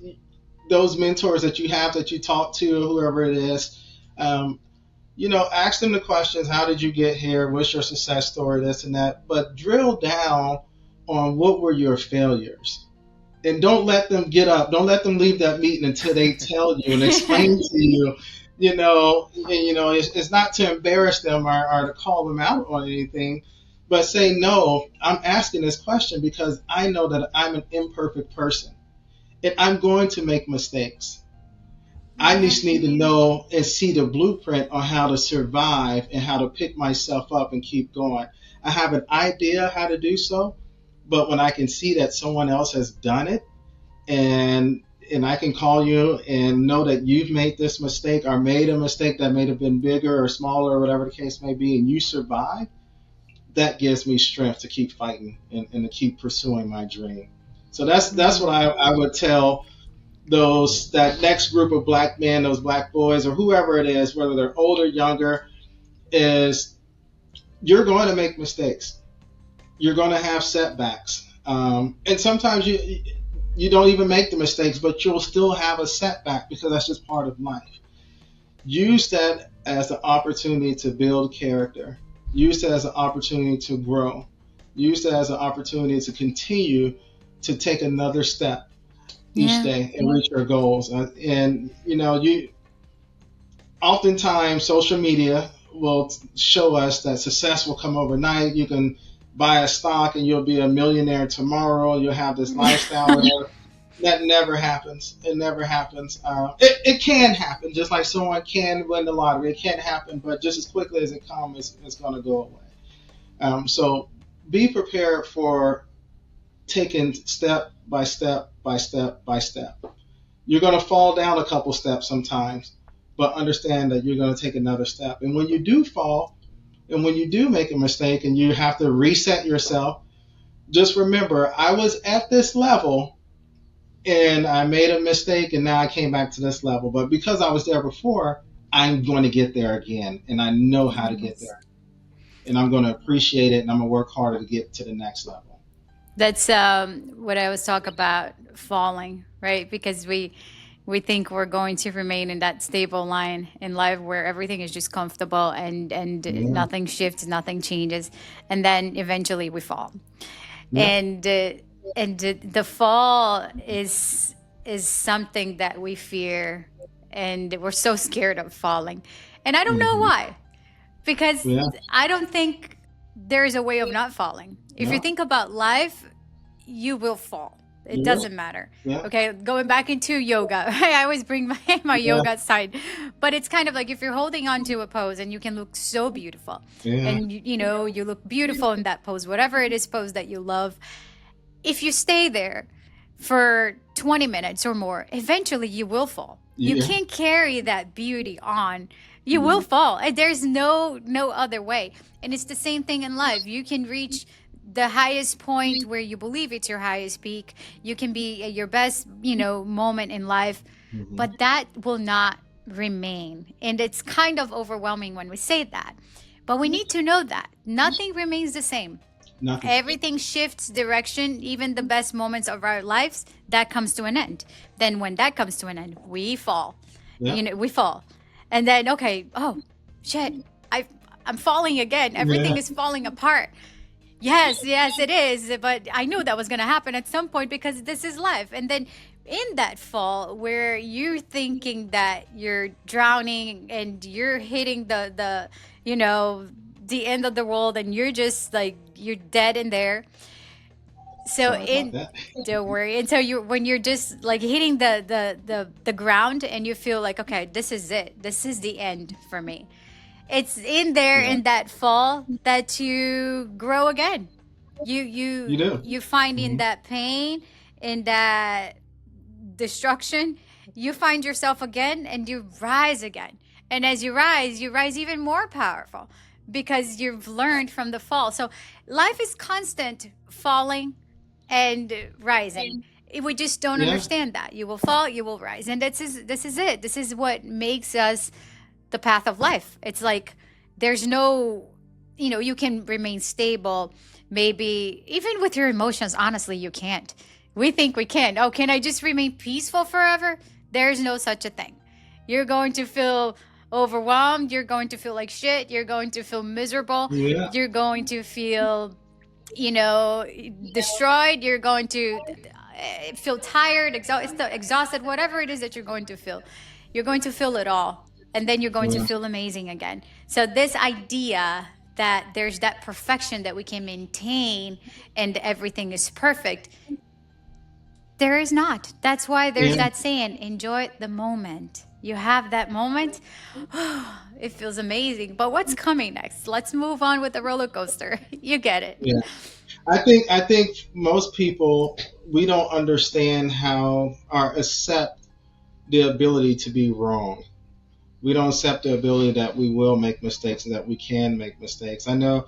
those mentors that you have, that you talk to, whoever it is. Ask them the questions. How did you get here? What's your success story? This and that. But drill down on what were your failures. And don't let them get up. Don't let them leave that meeting until they tell you and explain to you. It's not to embarrass them or to call them out on anything, but say, no, I'm asking this question because I know that I'm an imperfect person and I'm going to make mistakes. I just need to know and see the blueprint on how to survive and how to pick myself up and keep going. I have an idea how to do so, but when I can see that someone else has done it, and I can call you and know that you've made this mistake or made a mistake that may have been bigger or smaller or whatever the case may be, and you survive, that gives me strength to keep fighting and to keep pursuing my dream. So that's what I would tell that next group of black men, those black boys, or whoever it is, whether they're older, younger, is you're going to make mistakes. You're going to have setbacks. And sometimes you don't even make the mistakes, but you'll still have a setback because that's just part of life. Use that as an opportunity to build character. Use that as an opportunity to grow. Use that as an opportunity to continue to take another step each day and reach your goals. And oftentimes social media will show us that success will come overnight. You can buy a stock and you'll be a millionaire tomorrow. You'll have this lifestyle. That never happens. It never happens. It can happen, just like someone can win the lottery. It can happen, but just as quickly as it comes, it's going to go away. So be prepared for taking step by step by step by step. You're going to fall down a couple steps sometimes, but understand that you're going to take another step. And when you do fall, and when you do make a mistake and you have to reset yourself, just remember, I was at this level and I made a mistake and now I came back to this level. But because I was there before, I'm going to get there again. And I know how to get there. And I'm going to appreciate it and I'm going to work harder to get to the next level. That's what I was talking about, falling, right? Because we think we're going to remain in that stable line in life where everything is just comfortable and nothing shifts, nothing changes, and then eventually we fall. Yeah. And the fall is something that we fear, and we're so scared of falling. And I don't know why, because Yeah. I don't think there is a way of not falling. If you No. think about life, you will fall. It You will. doesn't matter. Yeah. Okay, going back into yoga, I always bring my Yeah. yoga side, but it's kind of like if you're holding on to a pose and you can look so beautiful, Yeah. and you look beautiful in that pose, whatever it is pose that you love. If you stay there for 20 minutes or more, eventually you will fall. You Yeah. can't carry that beauty on. You will fall. And there's no other way. And it's the same thing in life. You can reach the highest point where you believe it's your highest peak. You can be at your best, moment in life, but that will not remain. And it's kind of overwhelming when we say that. But we need to know that nothing remains the same. Nothing. Everything shifts direction, even the best moments of our lives, that comes to an end. Then when that comes to an end, we fall. Yeah. We fall. And then, okay, oh, shit, I'm falling again. Everything Yeah. is falling apart. Yes, it is. But I knew that was going to happen at some point because this is life. And then in that fall where you're thinking that you're drowning and you're hitting the end of the world and you're just like, you're dead in there. So Sorry about that. don't worry. And so when you're just like hitting the ground and you feel like, okay, this is it. This is the end for me. It's in there in that fall that you grow again. You do. You find in that pain, in that destruction, you find yourself again and you rise again. And as you rise even more powerful because you've learned from the fall. So life is constant falling and rising. We just don't understand that. You will fall, you will rise. And this is it. This is what makes us the path of life. It's like there's no, you can remain stable. Maybe even with your emotions, honestly, you can't. We think we can. Oh, can I just remain peaceful forever? There's no such a thing. You're going to feel overwhelmed. You're going to feel like shit. You're going to feel miserable. Yeah. You're going to feel, destroyed. You're going to feel tired, exhausted, whatever it is that you're going to feel. You're going to feel it all. And then you're going to feel amazing again. So this idea that there's that perfection that we can maintain and everything is perfect, there is not. That's why there's that saying, enjoy the moment. You have that moment, it feels amazing. But what's coming next? Let's move on with the roller coaster. You get it. Yeah. I think most people, we don't understand how or accept the ability to be wrong. We don't accept the ability that we will make mistakes and that we can make mistakes. I know,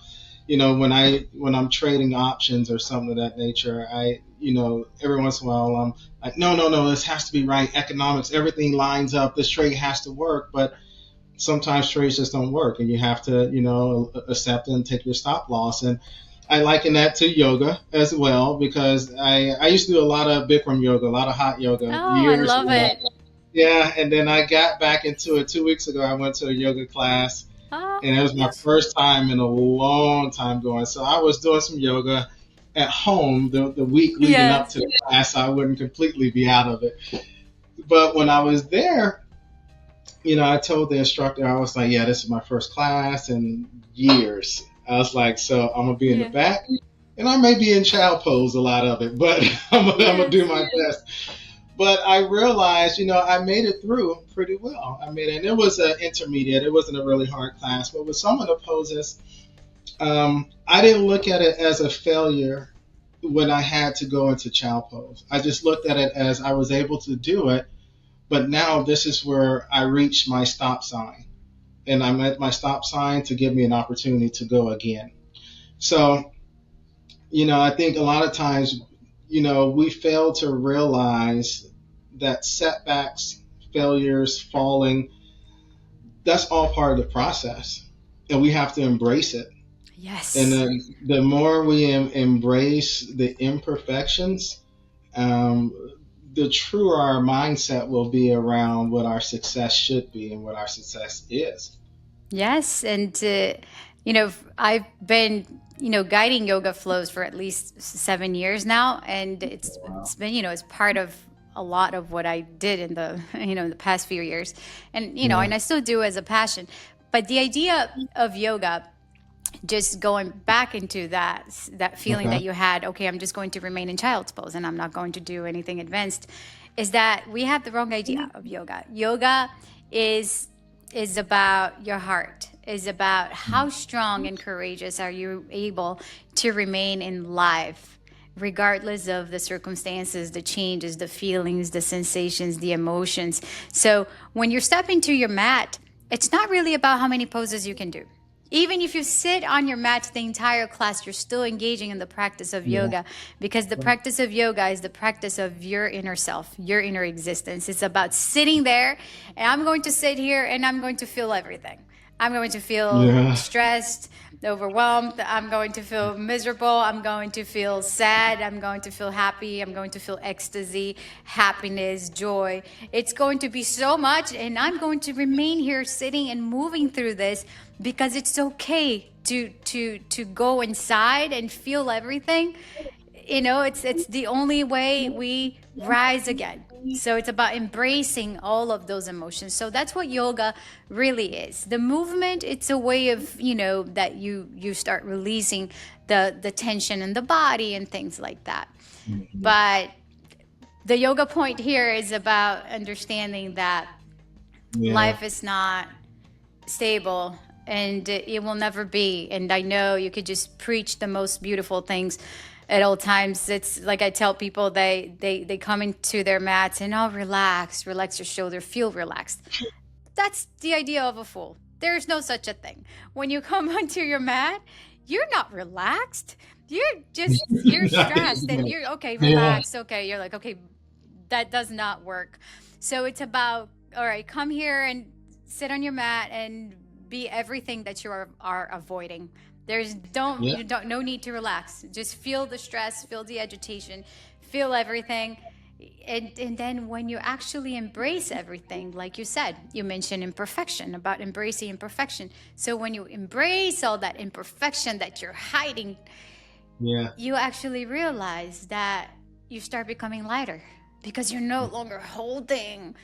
when I'm trading options or something of that nature, every once in a while I'm like, no, this has to be right. Economics, everything lines up. This trade has to work, but sometimes trades just don't work, and you have to, accept and take your stop loss. And I liken that to yoga as well because I used to do a lot of Bikram yoga, a lot of hot yoga. Oh, years I love ago. it. Yeah, and then I got back into it 2 weeks ago. I went to a yoga class, Oh, and it was my first time in a long time going. So I was doing some yoga at home the week leading up to the class, so I wouldn't completely be out of it. But when I was there, I told the instructor, I was like, yeah, this is my first class in years. I was like, so I'm gonna be in the Yeah. back, and I may be in child pose a lot of it, but I'm gonna do Yes. my best. But I realized, I made it through pretty well. I mean, and it was an intermediate. It wasn't a really hard class, but with some of the poses, I didn't look at it as a failure when I had to go into child pose. I just looked at it as I was able to do it, but now this is where I reached my stop sign. And I'm at my stop sign to give me an opportunity to go again. So, I think a lot of times, we fail to realize that setbacks, failures, falling, that's all part of the process. And we have to embrace it. And Yes. then the more we embrace the imperfections, um, the truer our mindset will be around what our success should be and what our success is. Yes, and I've been guiding yoga flows for at least 7 years now, and it's Wow. been it's part of a lot of what I did in the in the past few years, and Yeah. and I still do as a passion. But the idea of yoga, just going back into that feeling Okay. that you had, okay, I'm just going to remain in child's pose and I'm not going to do anything advanced, is that we have the wrong idea of yoga. Yoga is is about your heart, is about how strong and courageous are you able to remain in life regardless of the circumstances, the changes, the feelings, the sensations, the emotions. So when you're stepping to your mat, it's not really about how many poses you can do. Even if you sit on your mat the entire class, you're still engaging in the practice of Yeah. yoga, because the practice of yoga is the practice of your inner self, your inner existence. It's about sitting there, and I'm going to sit here and I'm going to feel everything. I'm going to feel Yeah. stressed, overwhelmed. I'm going to feel miserable. I'm going to feel sad. I'm going to feel happy. I'm going to feel ecstasy, happiness, joy. It's going to be so much. And I'm going to remain here sitting and moving through this, because it's okay to go inside and feel everything. It's the only way we rise again. So it's about embracing all of those emotions. So that's what yoga really is. The movement, it's a way of that you start releasing the tension in the body and things like that. Mhm. But the yoga point here is about understanding that Yeah. life is not stable, and it will never be. And I know you could just preach the most beautiful things at all times. It's like I tell people, they come into their mats and, oh, relax your shoulder, feel relaxed. That's the idea of a fool. There's no such a thing. When you come onto your mat, you're not relaxed. You're stressed, and you're okay, Yeah. relaxed. Okay, you're like, okay, that does not work. So it's about, all right, come here and sit on your mat and be everything that you are avoiding. There's don't Yeah. you don't no need to relax. Just feel the stress, feel the agitation, feel everything. And then when you actually embrace everything, like you said, you mentioned imperfection, about embracing imperfection. So when you embrace all that imperfection that you're hiding, Yeah. you actually realize that you start becoming lighter, because you're no longer holding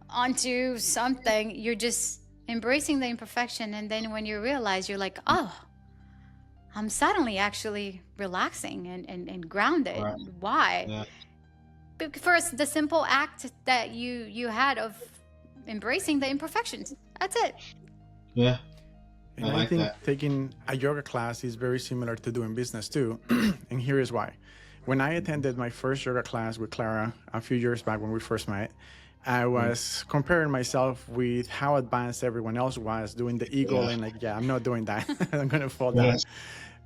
onto something. You're just embracing the imperfection. And then when you realize, you're like, oh, I'm suddenly actually relaxing and grounded. Right. Why? Yeah. For the simple act that you had of embracing the imperfections. That's it. Yeah. I And I like think that. taking a yoga class is very similar to doing business too. And here is why. When I attended my first yoga class with Clara a few years back when we first met, I was comparing myself with how advanced everyone else was doing the eagle, Yeah. and like, yeah, I'm not doing that. I'm gonna fall down. Yes.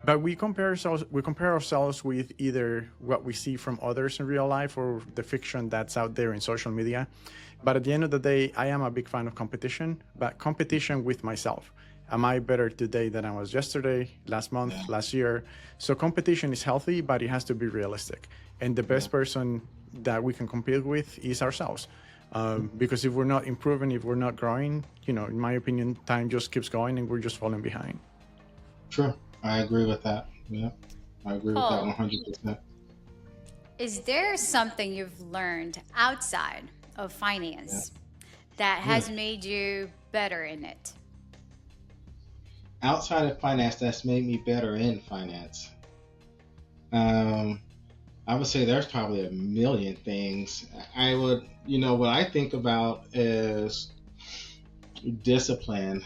But we compare ourselves with either what we see from others in real life or the fiction that's out there in social media. But at the end of the day, I am a big fan of competition, but competition with myself. Am I better today than I was yesterday, last month, Yeah. last year? So competition is healthy, but it has to be realistic. And the Yeah. best person that we can compete with is ourselves. Because if we're not improving, if we're not growing, in my opinion, time just keeps going and we're just falling behind. True. I agree with that. Yeah. I agree with that Paul, 100%. is there something you've learned outside of Yeah. finance that Yeah. has made you better in it? outside of finance that's made me better in finance. Um, I would say there's probably a million things. I would, what I think about is discipline,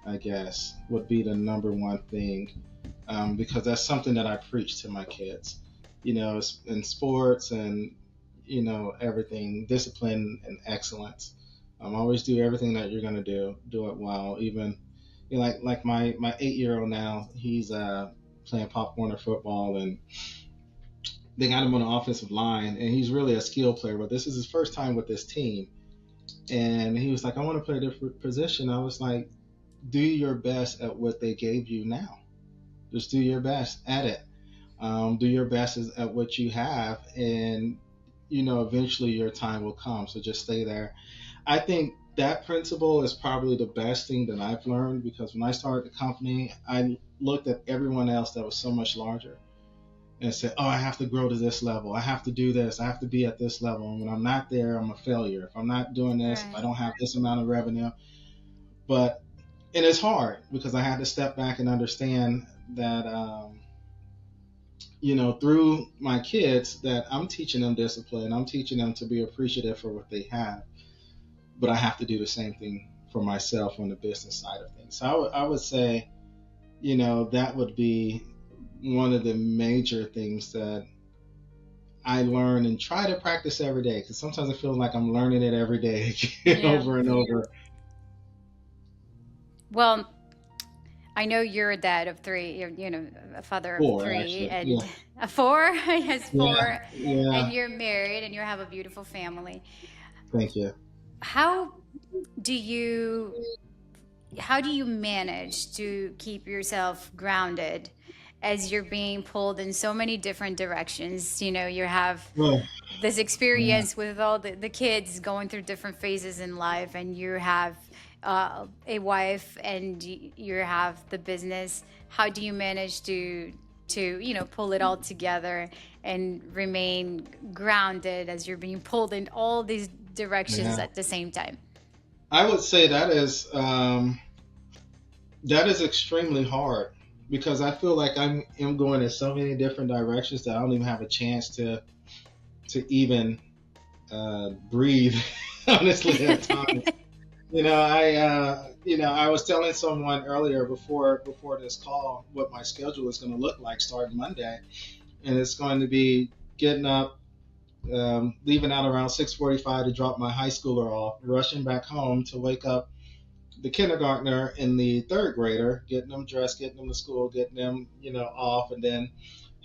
I guess, would be the number one thing, because that's something that I preach to my kids. In sports and, everything, discipline and excellence. Always do everything that you're going to do it well. Even, like my 8 year old now, he's playing Pop Warner football, and they got him on the offensive line, and he's really a skill player. But this is his first time with this team, and he was like, "I want to play a different position." I was like, "Do your best at what they gave you now. Just do your best at it. Do your best at what you have, and eventually your time will come. So just stay there." I think that principle is probably the best thing that I've learned, because when I started the company, I looked at everyone else that was so much larger and said, "Oh, I have to grow to this level. I have to do this. I have to be at this level. And when I'm not there, I'm a failure. If I'm not doing this, if I Right. don't have this amount of revenue." But and it's hard because I had to step back and understand that, through my kids, that I'm teaching them discipline. I'm teaching them to be appreciative for what they have, but I have to do the same thing for myself on the business side of things. So I would say, that would be one of the major things that I learn and try to practice every day, because sometimes I feel like I'm learning it every day again, Yeah. over and over. Well, I know you're a dad of three, a father of Four, three, actually. and Yeah, a four. Yes, yeah, four, and yeah. you're married, and you have a beautiful family. Thank you. How do you how do you manage to keep yourself grounded as you're being pulled in so many different directions? You have Oh, this yeah, experience with all the kids going through different phases in life, and you have a wife, and you have the business. How do you manage to pull it all together and remain grounded as you're being pulled in all these directions yeah. at the same time? I would say that is extremely hard, because I feel like I'm going in so many different directions that I don't even have a chance to even breathe, honestly, at times. I was telling someone earlier before this call what my schedule is going to look like starting Monday, and it's going to be getting up, leaving out around 6:45 to drop my high schooler off, rushing back home to wake up the kindergartner and the third grader, getting them dressed, getting them to school, getting them, off, and then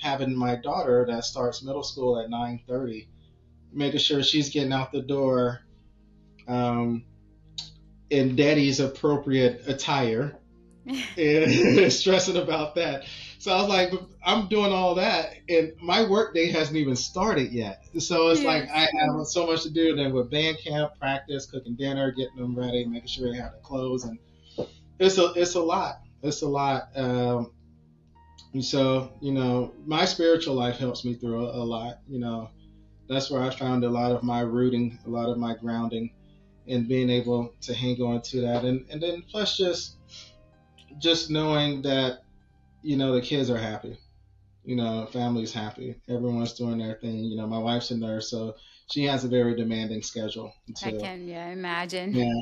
having my daughter that starts middle school at 9:30, making sure she's getting out the door, um, in daddy's appropriate attire, and stressing about that. So I was like, I'm doing all that, and my work day hasn't even started yet. So it's like I Yes. have so much to do. Then with band camp, practice, cooking dinner, getting them ready, making sure they have the clothes, and it's a lot. It's a lot. And so my spiritual life helps me through a lot. That's where I found a lot of my rooting, a lot of my grounding, and being able to hang on to that, and then plus just knowing that the kids are happy, family's happy, everyone's doing their thing. My wife's a nurse, so she has a very demanding schedule I too. can, yeah, imagine. Yeah,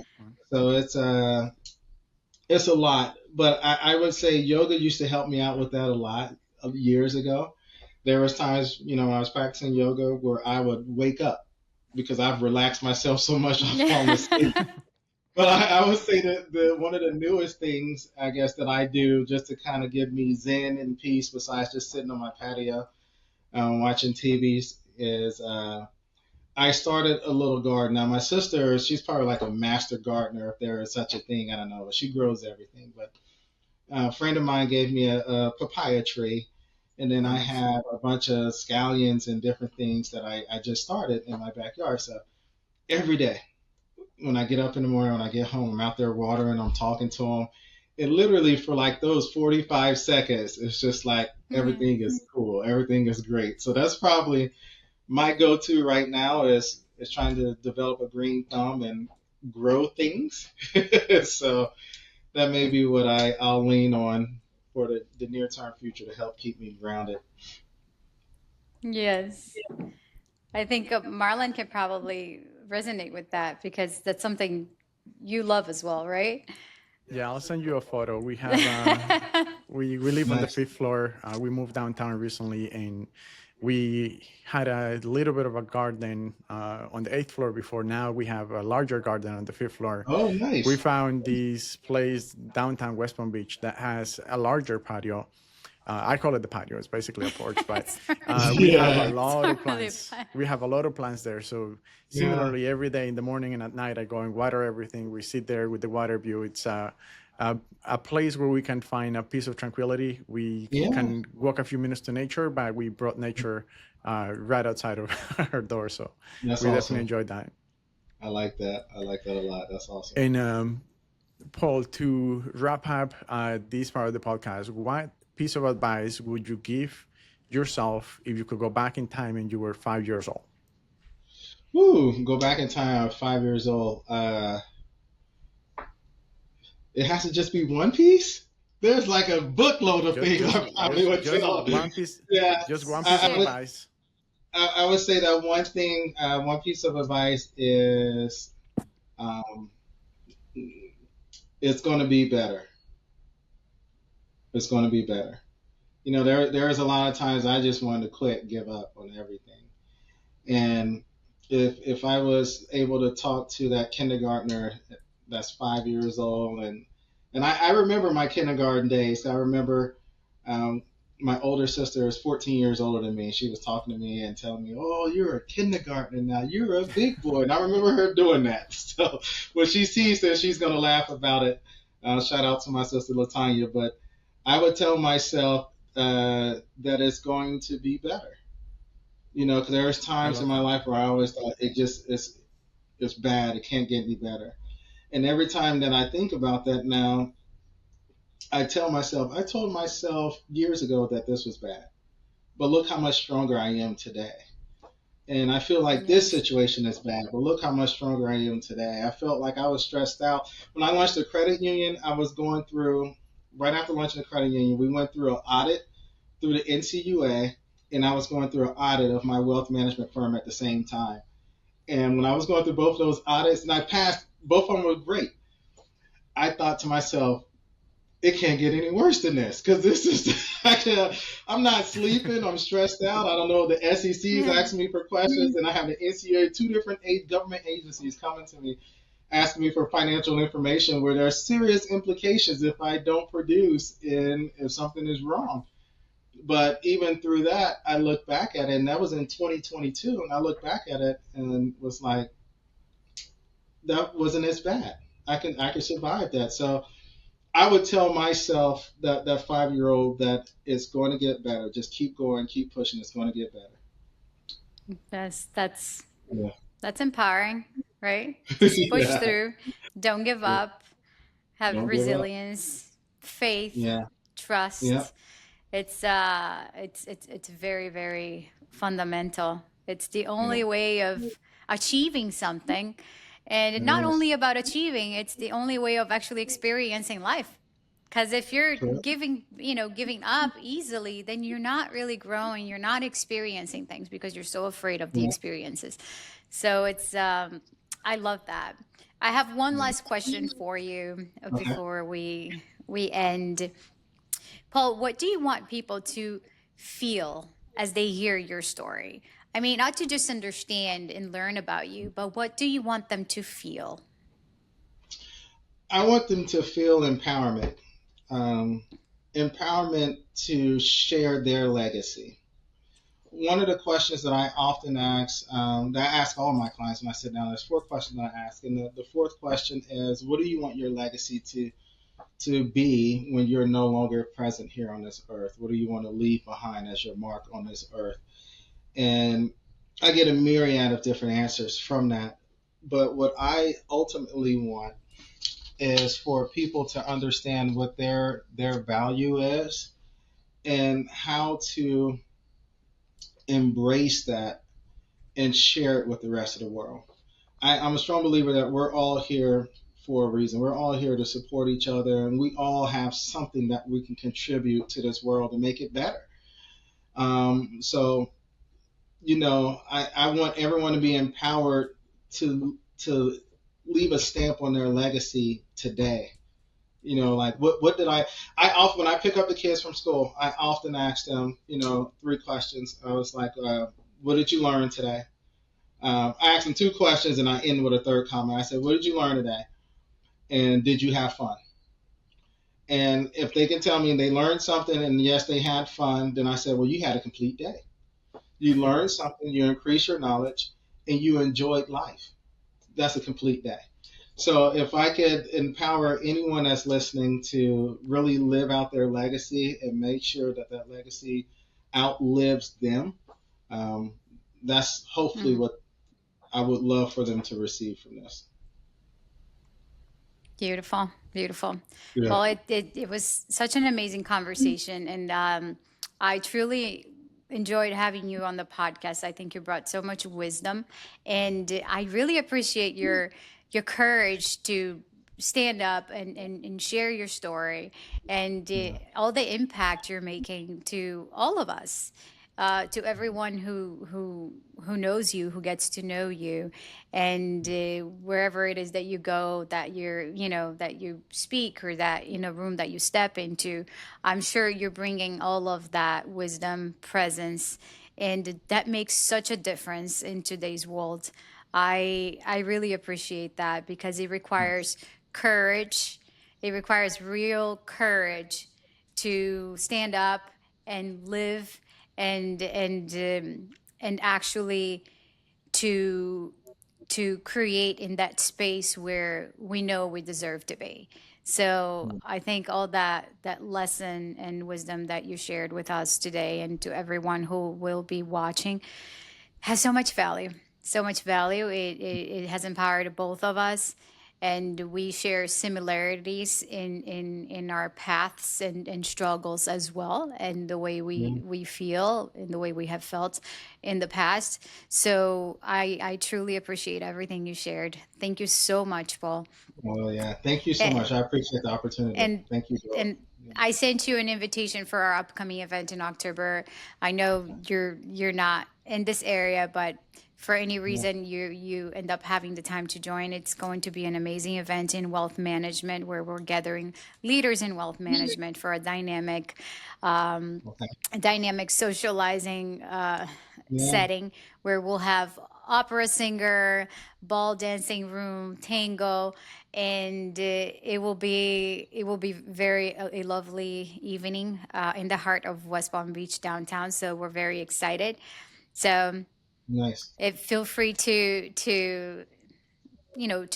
so it's a lot, but I would say yoga used to help me out with that a lot years ago. There was times, when I was practicing yoga, where I would wake up because I've relaxed myself so much I've fallen asleep. But I would say that one of the newest things, I guess, that I do just to kind of give me zen and peace, besides just sitting on my patio, watching TVs, is I started a little garden. Now, my sister, she's probably like a master gardener, if there is such a thing. I don't know, but she grows everything. But a friend of mine gave me a papaya tree, and then I Nice. have a bunch of scallions and different things that I just started in my backyard. So every day, when I get up in the morning, when I get home, I'm out there watering, I'm talking to them. And literally for like those 45 seconds, it's just like Mhm. everything is cool, everything is great. So that's probably my go-to right now, is trying to develop a green thumb and grow things. So that may be what I'll lean on for the near term future to help keep me grounded. Yes. I think Marlon can probably resonate with that because that's something you love as well, right? Yeah, I'll send you a photo. We have we live on the Nice. fifth floor. We moved downtown recently, and we had a little bit of a garden on the eighth floor before. Now we have a larger garden on the fifth floor. Oh, We nice. found this place downtown West Palm Beach that has a larger patio. I call it the patio. It's basically a porch, but It's not, we have a Yeah. it's lot of not really plants. fun. We have a lot of plants there. So Yeah. similarly, every day in the morning and at night, I go and water everything. We sit there with the water view. It's a place where we can find a piece of tranquility. We Yeah. can walk a few minutes to nature, but we brought nature right outside of our door. So That's we definitely awesome. enjoyed that. I like that. I like that a lot. That's awesome. And Paul, to wrap up this part of the podcast, what piece of advice would you give yourself if you could go back in time and you were 5 years old? Woo! Go back in time. I'm 5 years old. It has to just be one piece. There's like a bookload of Just, things just, I probably just, would just tell. one piece, Yeah, just one piece of I would. advice. I would say that one thing, one piece of advice is, um, it's going to be better. It's going to be better. There's a lot of times I just wanted to quit, give up on everything. And if I was able to talk to that kindergartner that's 5 years old, and I remember my kindergarten days. I remember um, my older sister is 14 years older than me. She was talking to me and telling me, "Oh, you're a kindergartner now. You're a big boy." And I remember her doing that. So when she sees this, she's gonna laugh about it. Shout out to my sister Latanya. But I would tell myself that it's going to be better. Because there's I times in love my that. life where I always thought it's bad. It can't get any better. And every time that I think about that now, I told myself years ago that this was bad, but look how much stronger I am today. And I feel like this Yes. situation is bad, but look how much stronger I am today. I felt like I was stressed out. When I launched the credit union, I was going through, right after launching the credit union, we went through an audit through the NCUA, and I was going through an audit of my wealth management firm at the same time. And when I was going through both of those audits, and I passed, both of them were great. I thought to myself, it can't get any worse than this because this is I'm not sleeping. I'm stressed out. I don't know. The SEC is asking me for questions, and I have the NCAA, two different government agencies coming to me asking me for financial information where there are serious implications if I don't produce and if something is wrong. But even through that, I look back at it, and that was in 2022, and I look back at it and was like, that wasn't as bad. I can survive that. So I would tell myself that 5 year old that it's going to get better. Just keep going, keep pushing. It's going to get better. That's that's Yeah. that's empowering, right? Just push Yeah. through. Don't give up. Have Don't give up. resilience, faith, Yeah. Yeah. trust. It's very, very fundamental. It's the Yeah. only way of achieving something. And not Yes. only about achieving, it's the only way of actually experiencing life. Because if you're Correct. giving up easily, then you're not really growing. You're not experiencing things because you're so afraid of the Yeah. experiences. So I love that. I have one Yeah. last question for you Okay. before we end. Paul, what do you want people to feel as they hear your story? I mean, not to just understand and learn about you, but what do you want them to feel? I want them to feel empowerment. Um, Empowerment to share their legacy. One of the questions that I often ask, that I ask all my clients when I sit down, there's four questions that I ask. And the fourth question is, what do you want your legacy to be when you're no longer present here on this earth? What do you want to leave behind as your mark on this earth? And I get a myriad of different answers from that. But what I ultimately want is for people to understand what their value is and how to embrace that and share it with the rest of the world. I'm a strong believer that we're all here for a reason. We're all here to support each other, and we all have something that we can contribute to this world and make it better. So, I want everyone to be empowered to leave a stamp on their legacy today. Like what did I often, when I pick up the kids from school, I often ask them, three questions. I was like, what did you learn today? I asked them two questions and I end with a third comment. I said, what did you learn today? And did you have fun? And if they can tell me they learned something and yes, they had fun, then I said, well, you had a complete day. You learned something, you increased your knowledge, and you enjoyed life. That's a complete day. So if I could empower anyone that's listening to really live out their legacy and make sure that that legacy outlives them, um, that's hopefully Mhm. what I would love for them to receive from this. Beautiful, beautiful. Yeah. Well, it was such an amazing conversation, and I truly enjoyed having you on the podcast. I think you brought so much wisdom, and I really appreciate your courage to stand up and share your story and Yeah. all the impact you're making to all of us, to everyone who knows you, who gets to know you, and wherever it is that you go, that that you speak, or that room that you step into, I'm sure you're bringing all of that wisdom, presence, and that makes such a difference in today's world. I really appreciate that because it requires courage. It requires real courage to stand up and live and actually to create in that space where we know we deserve to be. So I think all that lesson and wisdom that you shared with us today, and to everyone who will be watching, has so much value. So much value. It has empowered both of us, and we share similarities in our paths and struggles as well, and the way Yeah. we feel and the way we have felt in the past. So I truly appreciate everything you shared. Thank you so much, Paul. Well, yeah. Thank you so A- much. I appreciate the opportunity. And Thank you, Joel. and I sent you an invitation for our upcoming event in October. I know you're not in this area, but for any Yeah. reason you end up having the time to join, it's going to be an amazing event in wealth management where we're gathering leaders in wealth management for um, Okay. a dynamic socializing Yeah. setting where we'll have opera singer, ball dancing room, tango, and it will be very a lovely evening in the heart of West Palm Beach downtown. So we're very excited. So Nice. feel free to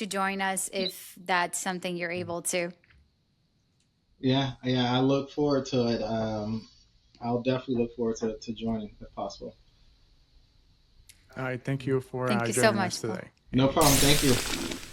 join us if that's something you're able to. Yeah. Yeah. I look forward to it. I'll definitely look forward to joining if possible. All right, thank you for Thank you so joining us much, Paul. today. No And problem. Thank you.